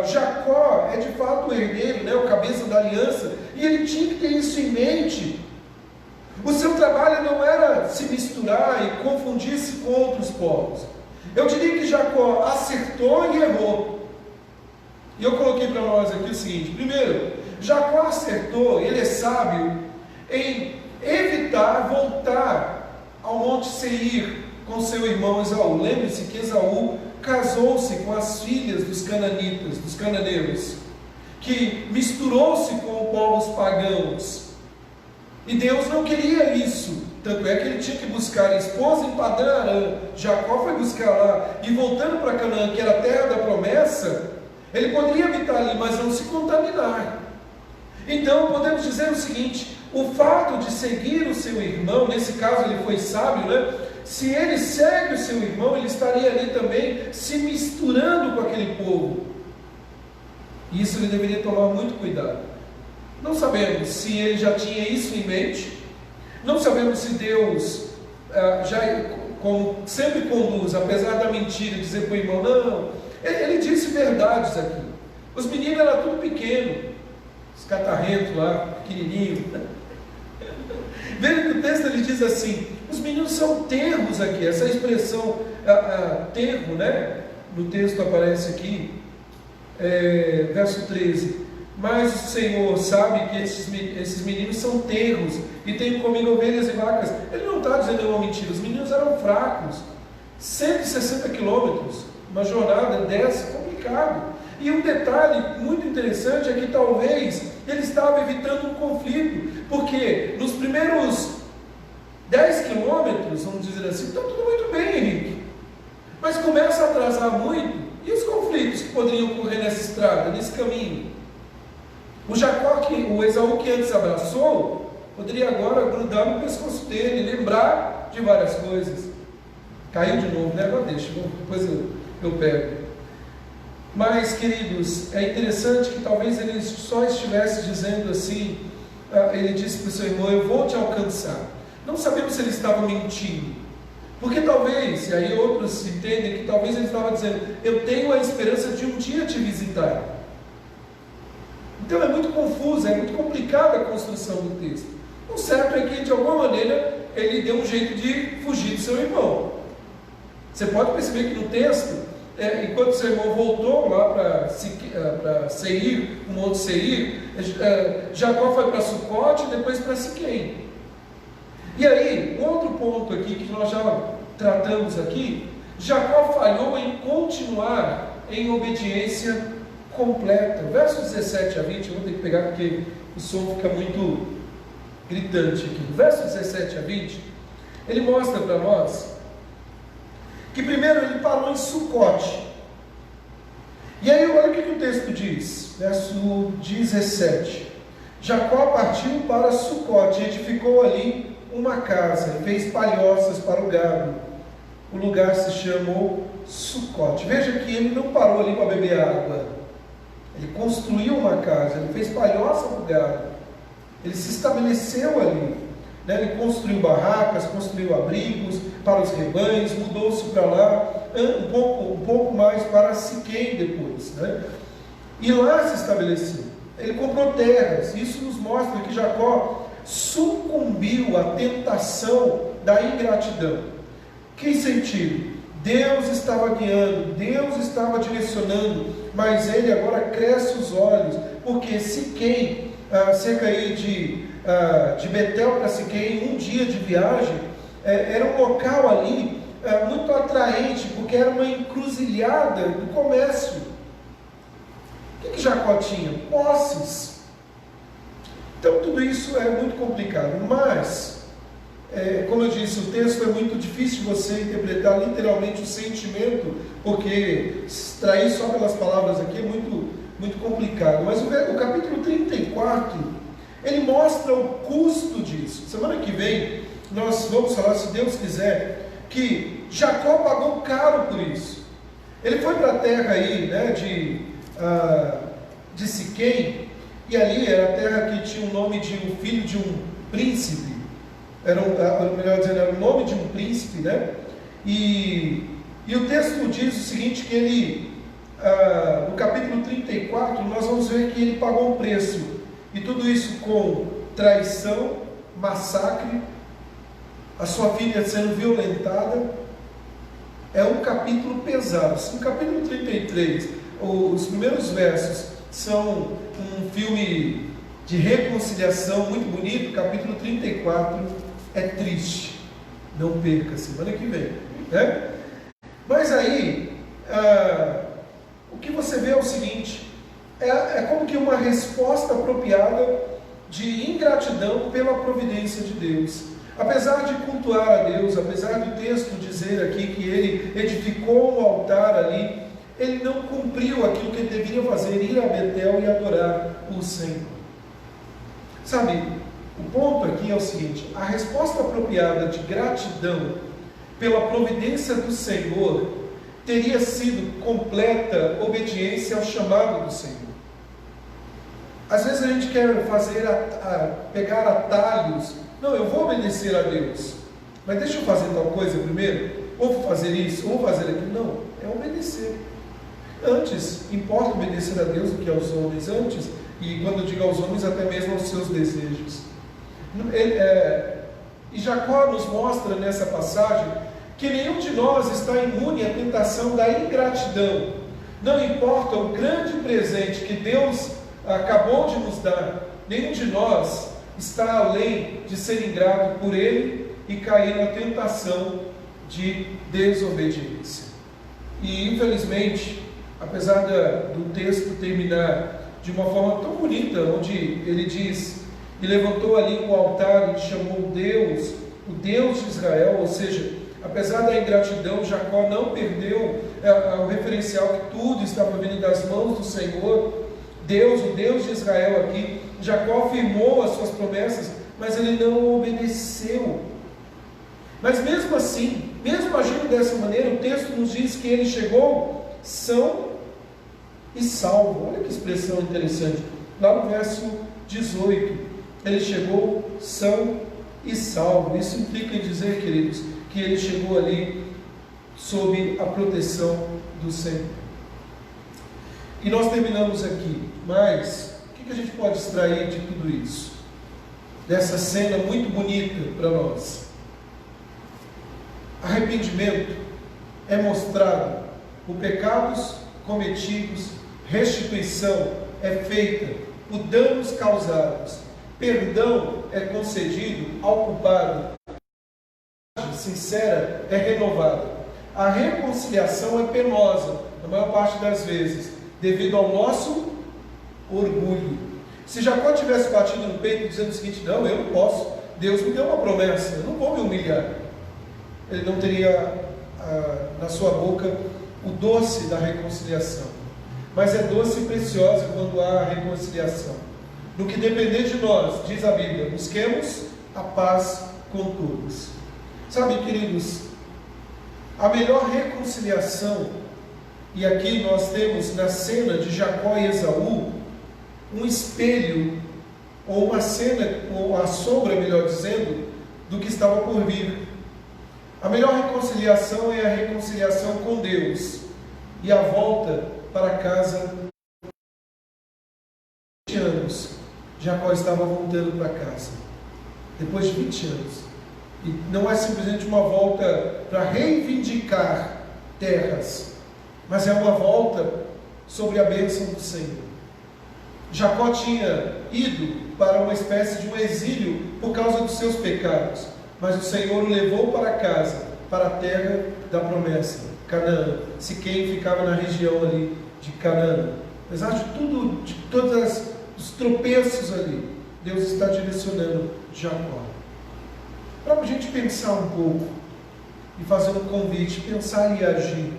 A: Jacó é de fato o herdeiro, né, o cabeça da aliança, e ele tinha que ter isso em mente. O seu trabalho não era se misturar e confundir-se com outros povos. Eu diria que Jacó acertou e errou. E eu coloquei para nós aqui o seguinte: primeiro, Jacó acertou, ele é sábio em evitar voltar ao Monte Seir com seu irmão Esaú. Lembre-se que Esaú casou-se com as filhas dos cananitas, dos cananeus, que misturou-se com povos pagãos. E Deus não queria isso. Tanto é que ele tinha que buscar a esposa em Padã-Arã. Jacó foi buscar lá. E voltando para Canaã, que era a terra da promessa, ele poderia habitar ali, mas não se contaminar. Então podemos dizer o seguinte: o fato de seguir o seu irmão, nesse caso ele foi sábio, né? se ele segue o seu irmão, ele estaria ali também se misturando com aquele povo. E isso ele deveria tomar muito cuidado. Não sabemos se ele já tinha isso em mente, não sabemos se Deus como sempre conduz, apesar da mentira, dizer para o irmão, não, ele disse verdades aqui. Os meninos eram tudo pequeno, os catarrentos lá, pequenininhos. Veja que o texto ele diz assim, os meninos são terros aqui, essa expressão terro, né? No texto aparece aqui, verso 13, mas o Senhor sabe que esses meninos são terros e têm comigo ovelhas e vacas. Ele não está dizendo uma mentira, os meninos eram fracos, 160 quilômetros, uma jornada dessa, complicado. E um detalhe muito interessante é que talvez ele estava evitando um conflito, porque nos primeiros 10 quilômetros, vamos dizer assim, está tudo muito bem, Henrique, mas começa a atrasar muito, e os conflitos que poderiam ocorrer nessa estrada, nesse caminho? O Esaú que antes abraçou, poderia agora grudar no pescoço dele, lembrar de várias coisas. Caiu de novo, né? Agora deixa, depois eu pego. Mas, queridos, é interessante que talvez ele só estivesse dizendo assim, ele disse para o seu irmão, eu vou te alcançar. Não sabemos se ele estava mentindo, porque talvez, e aí outros entendem que talvez ele estava dizendo, eu tenho a esperança de um dia te visitar. Então é muito confuso, é muito complicada a construção do texto. O certo é que, de alguma maneira, ele deu um jeito de fugir do seu irmão. Você pode perceber que no texto, enquanto seu irmão voltou lá para Seir, o Monte Seir, Jacó foi para Sucote e depois para Siquém. E aí, outro ponto aqui que nós já tratamos aqui, Jacó falhou em continuar em obediência completa. Versos 17 a 20, eu vou ter que pegar porque o som fica muito gritante aqui. Versos 17 a 20, ele mostra para nós que primeiro ele parou em Sucote. E aí olha o que o texto diz, verso 17. Jacó partiu para Sucote, edificou ali uma casa, e fez palhoças para o gado. O lugar se chamou Sucote. Veja que ele não parou ali para beber água. Ele construiu uma casa, ele fez palhoça para o gado. Ele se estabeleceu ali. Né? Ele construiu barracas, construiu abrigos para os rebanhos, mudou-se para lá, um pouco mais para Siquém depois. Né? E lá se estabeleceu. Ele comprou terras. Isso nos mostra que Jacó sucumbiu à tentação da ingratidão. Que sentido? Deus estava guiando, Deus estava direcionando, mas ele agora cresce os olhos, porque Siquém, cerca aí de Betel para Siquém, um dia de viagem, era um local ali muito atraente, porque era uma encruzilhada do comércio. O que Jacó tinha? Posses. Então tudo isso é muito complicado, mas como eu disse, o texto é muito difícil de você interpretar literalmente o sentimento, porque extrair só pelas palavras aqui é muito, muito complicado. Mas o capítulo 34, ele mostra o custo disso. Semana que vem nós vamos falar, se Deus quiser, que Jacó pagou caro por isso. Ele foi para a terra aí, né, de Siquém, e ali era a terra que tinha o nome de um filho de um príncipe. Melhor dizendo, era o nome de um príncipe, né? E o texto diz o seguinte, que ele, no capítulo 34, nós vamos ver que ele pagou um preço, e tudo isso com traição, massacre, a sua filha sendo violentada. É um capítulo pesado. No capítulo 33, os primeiros versos são um filme de reconciliação muito bonito. O capítulo 34 é triste. Não perca, semana que vem, né? Mas aí, o que você vê é o seguinte, é como que uma resposta apropriada de ingratidão pela providência de Deus. Apesar de cultuar a Deus, apesar do texto dizer aqui que ele edificou um altar ali, ele não cumpriu aquilo que ele deveria fazer, ir a Betel e adorar o Senhor. Sabe, o ponto aqui é o seguinte, a resposta apropriada de gratidão pela providência do Senhor, teria sido completa obediência ao chamado do Senhor. Às vezes a gente quer pegar atalhos. Não, eu vou obedecer a Deus, mas deixa eu fazer tal coisa primeiro, ou vou fazer isso, ou vou fazer aquilo. Não, é obedecer. Antes, importa obedecer a Deus do que aos homens. Antes, e quando eu digo aos homens, até mesmo aos seus desejos. E Jacó nos mostra nessa passagem que nenhum de nós está imune à tentação da ingratidão. Não importa o grande presente que Deus acabou de nos dar, nenhum de nós está além de ser ingrato por Ele e cair na tentação de desobediência. E infelizmente, apesar do texto terminar de uma forma tão bonita, onde ele diz: e levantou ali um altar e chamou Deus, o Deus de Israel, ou seja, apesar da ingratidão, Jacó não perdeu o referencial que tudo estava vindo das mãos do Senhor. Deus, o Deus de Israel aqui, Jacó afirmou as suas promessas, mas ele não obedeceu. Mas mesmo assim, mesmo agindo dessa maneira, o texto nos diz que ele chegou são e salvo. Olha que expressão interessante. Lá no verso 18, ele chegou são e salvo. Isso implica em dizer, queridos, que ele chegou ali sob a proteção do Senhor. E nós terminamos aqui, mas o que a gente pode extrair de tudo isso? Dessa cena muito bonita para nós. Arrependimento é mostrado por pecados cometidos, restituição é feita por danos causados, perdão é concedido ao culpado, a sincera é renovada. A reconciliação é penosa, na maior parte das vezes, devido ao nosso orgulho. Se Jacó tivesse batido no peito dizendo o seguinte: não, eu não posso, Deus me deu uma promessa, eu não vou me humilhar, ele não teria na sua boca o doce da reconciliação. Mas é doce e preciosa quando há a reconciliação. No que depender de nós, diz a Bíblia, busquemos a paz com todos. Sabe, queridos, a melhor reconciliação, e aqui nós temos na cena de Jacó e Esaú um espelho, ou uma cena, ou a sombra, melhor dizendo, do que estava por vir. A melhor reconciliação é a reconciliação com Deus e a volta para casa. 20 anos, Jacó estava voltando para casa, depois de 20 anos. E não é simplesmente uma volta para reivindicar terras, mas é uma volta sobre a bênção do Senhor. Jacó tinha ido para uma espécie de um exílio por causa dos seus pecados, mas o Senhor o levou para casa, para a terra da promessa, Canaã. Siquém ficava na região ali de Canaã. Apesar de tudo, de todos os tropeços ali, Deus está direcionando Jacó. Para a gente pensar um pouco e fazer um convite, pensar e agir.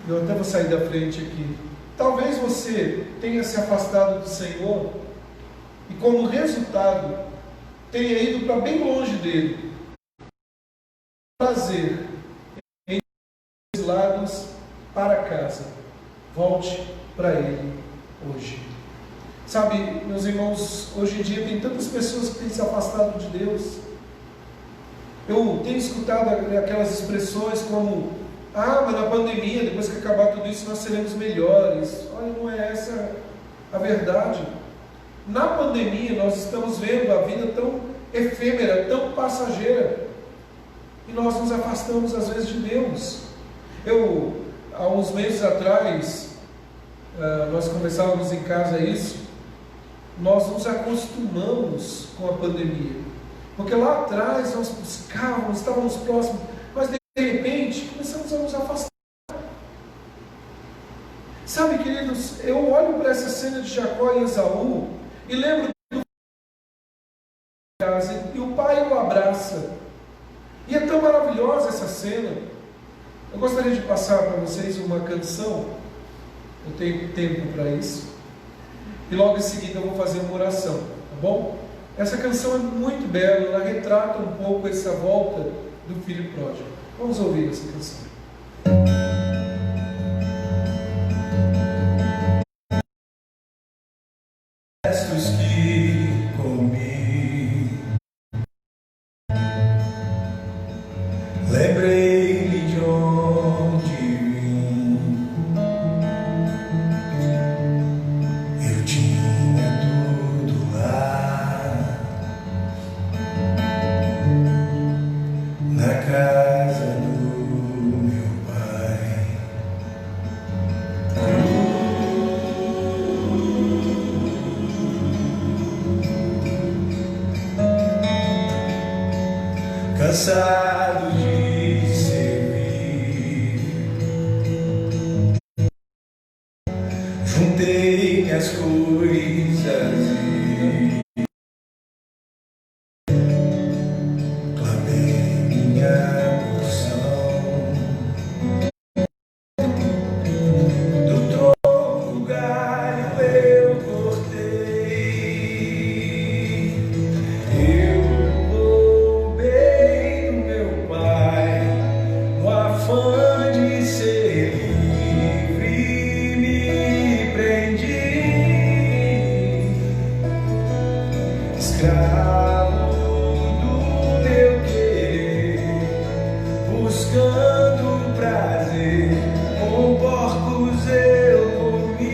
A: Eu até vou sair da frente aqui. Talvez você tenha se afastado do Senhor e, como resultado, tenha ido para bem longe dele. Prazer em exilados para casa. Volte para ele hoje. Sabe, meus irmãos, hoje em dia tem tantas pessoas que têm se afastado de Deus. Eu tenho escutado aquelas expressões como: ah, mas na pandemia, depois que acabar tudo isso, nós seremos melhores. Olha, não é essa a verdade. Na pandemia, nós estamos vendo a vida tão efêmera, tão passageira, e nós nos afastamos às vezes de Deus. Há uns meses atrás, nós conversávamos em casa isso. Nós nos acostumamos com a pandemia, porque lá atrás nós buscávamos, estávamos próximos, mas de repente começamos a nos afastar. Sabe, queridos, eu olho para essa cena de Jacó e Esaú e lembro do casa, e o pai o abraça, e é tão maravilhosa essa cena. Eu gostaria de passar para vocês uma canção, eu tenho tempo para isso, e logo em seguida eu vou fazer uma oração, tá bom? Essa canção é muito bela, ela retrata um pouco essa volta do filho pródigo. Vamos ouvir essa canção.
D: Gestos que comi, lembrei-me de onde vim. Eu tinha tudo lá, na casa do meu pai. Cansado de servir, juntei minhas coisas e clamei minha porção. Do tronco galho eu cortei, eu roubei do meu pai, no afã de ser livre, me prendi, escravo do meu querer, buscando prazer, com porcos eu comi.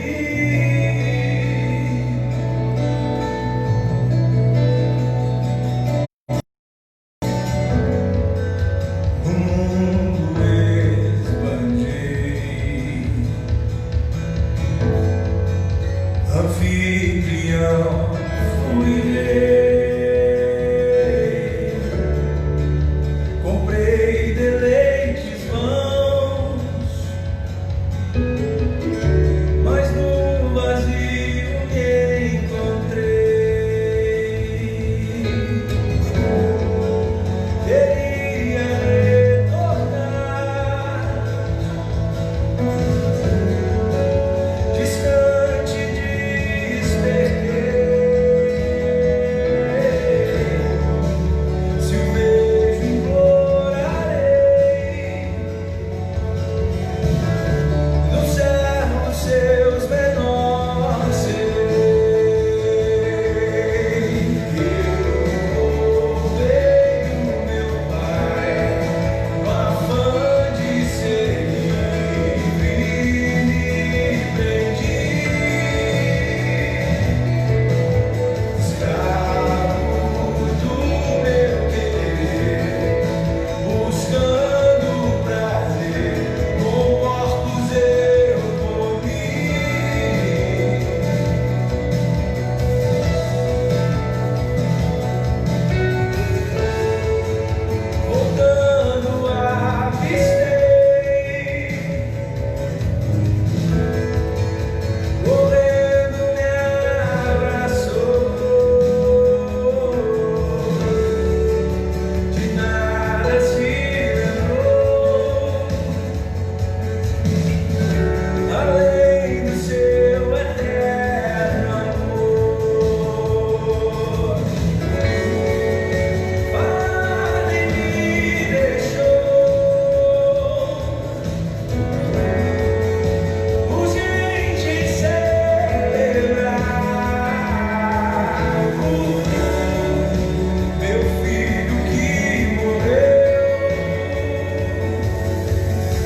D: No mundo esbanjei, anfitrião fui rei, comprei deleites vãos, mas no vazio me encontrei. Queria retornar, distante despertei. Se o vejo implorarei, no céu seus menores serei. Eu roubei do meu pai, no afã de ser livre, me prendi, escravo do meu querer, buscando prazer, com porcos eu comi. Voltando avistei, correndo me abraçou, de nada se lembrou, além do seu eterno amor. Padre me deixou urgente celebrar meu filho que morreu.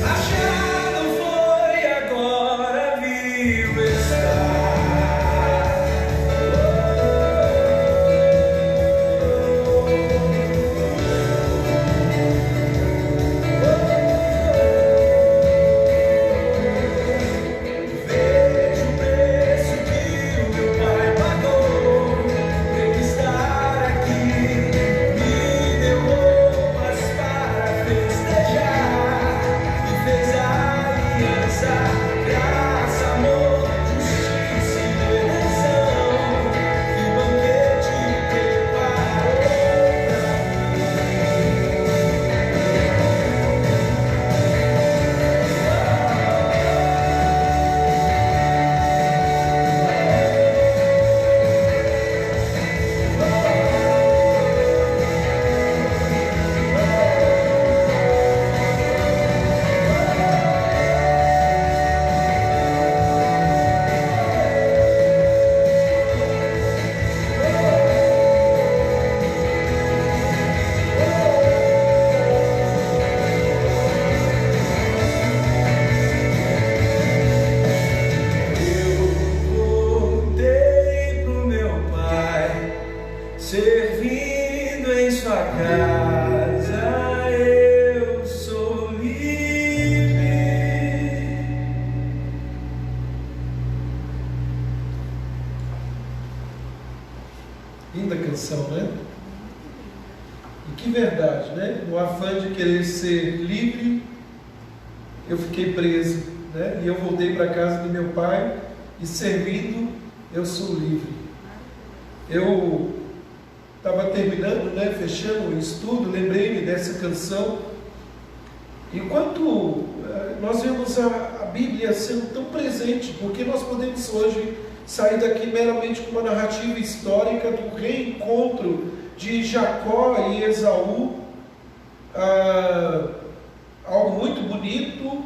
D: Achado foi, agora vivo está. Vejo o preço que o meu pai pagou por ele estar aqui, me deu roupas para festejar e fez aliança, graça, amor, justiça e redenção. Que banquete preparou pra mim.
A: expressão, né? E que verdade, né? No afã de querer ser livre, eu fiquei preso, né? E eu voltei para a casa do meu pai e servindo, eu sou livre. Eu estava terminando, né? Fechando o estudo, lembrei-me dessa canção. Enquanto nós vemos a Bíblia sendo tão presente, porque nós podemos hoje sair daqui meramente com uma narrativa histórica do reencontro de Jacó e Esaú, algo muito bonito,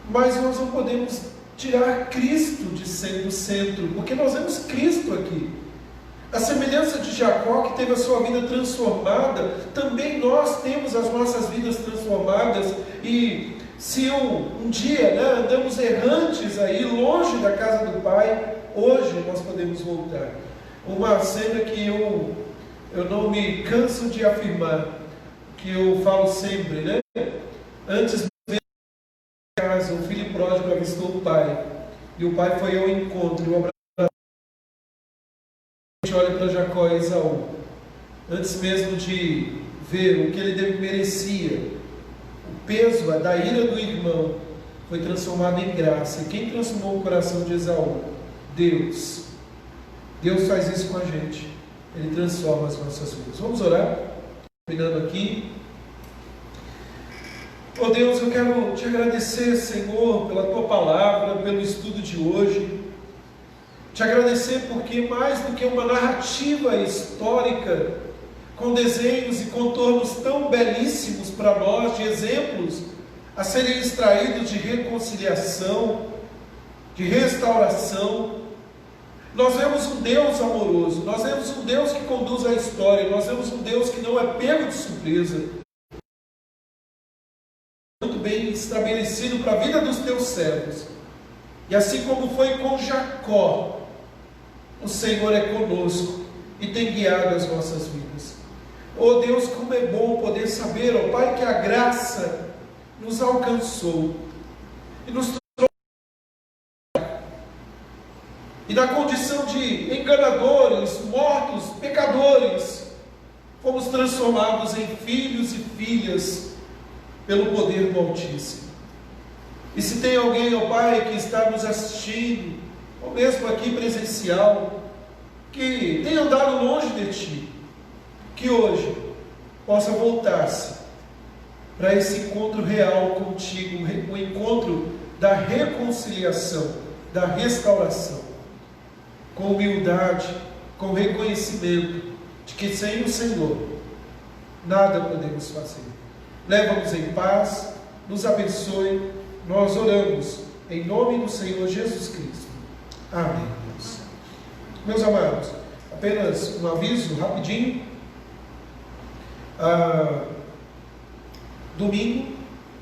A: mas nós não podemos tirar Cristo de ser do centro, porque nós vemos Cristo aqui. A semelhança de Jacó, que teve a sua vida transformada, também nós temos as nossas vidas transformadas. E se um dia, né, andamos errantes aí, longe da casa do Pai, hoje nós podemos voltar. Uma cena que eu não me canso de afirmar, que eu falo sempre, né? Antes de casa, o filho pródigo avistou o pai, e o pai foi ao encontro, e o abraço. Olha para Jacó e Esaú, antes mesmo de ver o que ele merecia, o peso da ira do irmão foi transformado em graça. E quem transformou o coração de Esaú? Deus. Deus faz isso com a gente, Ele transforma as nossas vidas. Vamos orar, terminando aqui. Oh Deus, eu quero te agradecer, Senhor, pela tua palavra, pelo estudo de hoje. Te agradecer porque mais do que uma narrativa histórica, com desenhos e contornos tão belíssimos para nós, de exemplos a serem extraídos de reconciliação, de restauração, nós vemos um Deus amoroso, nós vemos um Deus que conduz a história, nós vemos um Deus que não é pego de surpresa, muito bem estabelecido para a vida dos teus servos. E assim como foi com Jacó, o Senhor é conosco e tem guiado as nossas vidas. Oh Deus, como é bom poder saber, ó Pai, que a graça nos alcançou e nos trouxe, e na condição de enganadores, mortos, pecadores, fomos transformados em filhos e filhas pelo poder do Altíssimo. E se tem alguém, ó Pai, que está nos assistindo, ou mesmo aqui presencial, que tem andado longe de Ti, que hoje possa voltar-se para esse encontro real contigo, o encontro da reconciliação, da restauração, com humildade, com reconhecimento de que sem o Senhor nada podemos fazer. Leva-nos em paz, nos abençoe. Nós oramos em nome do Senhor Jesus Cristo. Amém. Meus amados, apenas um aviso rapidinho. Domingo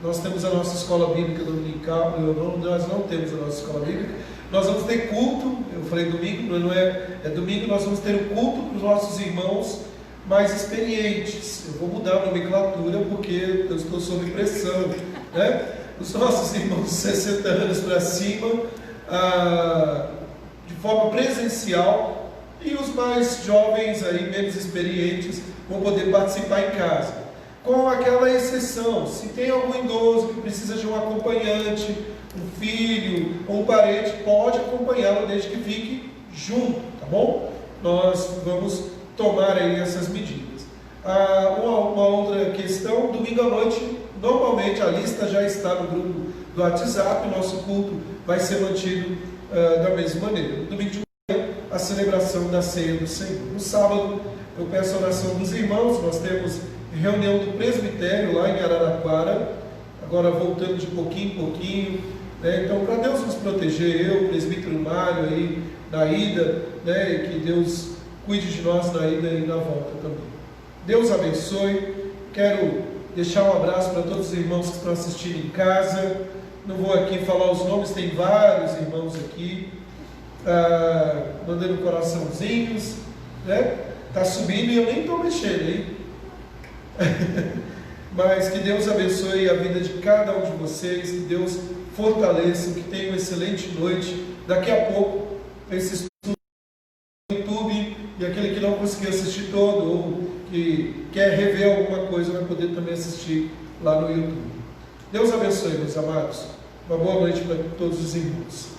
A: nós temos a nossa escola bíblica dominical. Nós não temos a nossa escola bíblica. Nós vamos ter culto. Eu falei domingo, não é domingo. Nós vamos ter o culto para os nossos irmãos mais experientes. Eu vou mudar a nomenclatura porque eu estou sob pressão, né? Os nossos irmãos de 60 anos para cima, de forma presencial, e os mais jovens, aí, menos experientes, vão poder participar em casa. Com aquela exceção, se tem algum idoso que precisa de um acompanhante, um filho ou um parente, pode acompanhá-lo desde que fique junto, tá bom? Nós vamos tomar aí essas medidas. Uma outra questão, domingo à noite, normalmente a lista já está no grupo do WhatsApp, o nosso culto vai ser mantido da mesma maneira. No domingo de manhã, a celebração da ceia do Senhor. No sábado, eu peço a oração dos irmãos. Nós temos reunião do presbitério lá em Araraquara, agora voltando de pouquinho em pouquinho, né? Então, para Deus nos proteger, eu, o presbítero Mário aí na ida, né? E que Deus cuide de nós na ida e na volta também. Deus abençoe. Quero deixar um abraço para todos os irmãos que estão assistindo em casa. Não vou aqui falar os nomes, tem vários irmãos aqui, mandando coraçãozinhos, né? Está subindo e eu nem estou mexendo, hein? Mas que Deus abençoe a vida de cada um de vocês, que Deus fortaleça, que tenha uma excelente noite. Daqui a pouco, esse estudo no YouTube, e aquele que não conseguiu conseguir assistir todo, ou que quer rever alguma coisa, vai poder também assistir lá no YouTube. Deus abençoe, meus amados. Uma boa noite para todos os irmãos.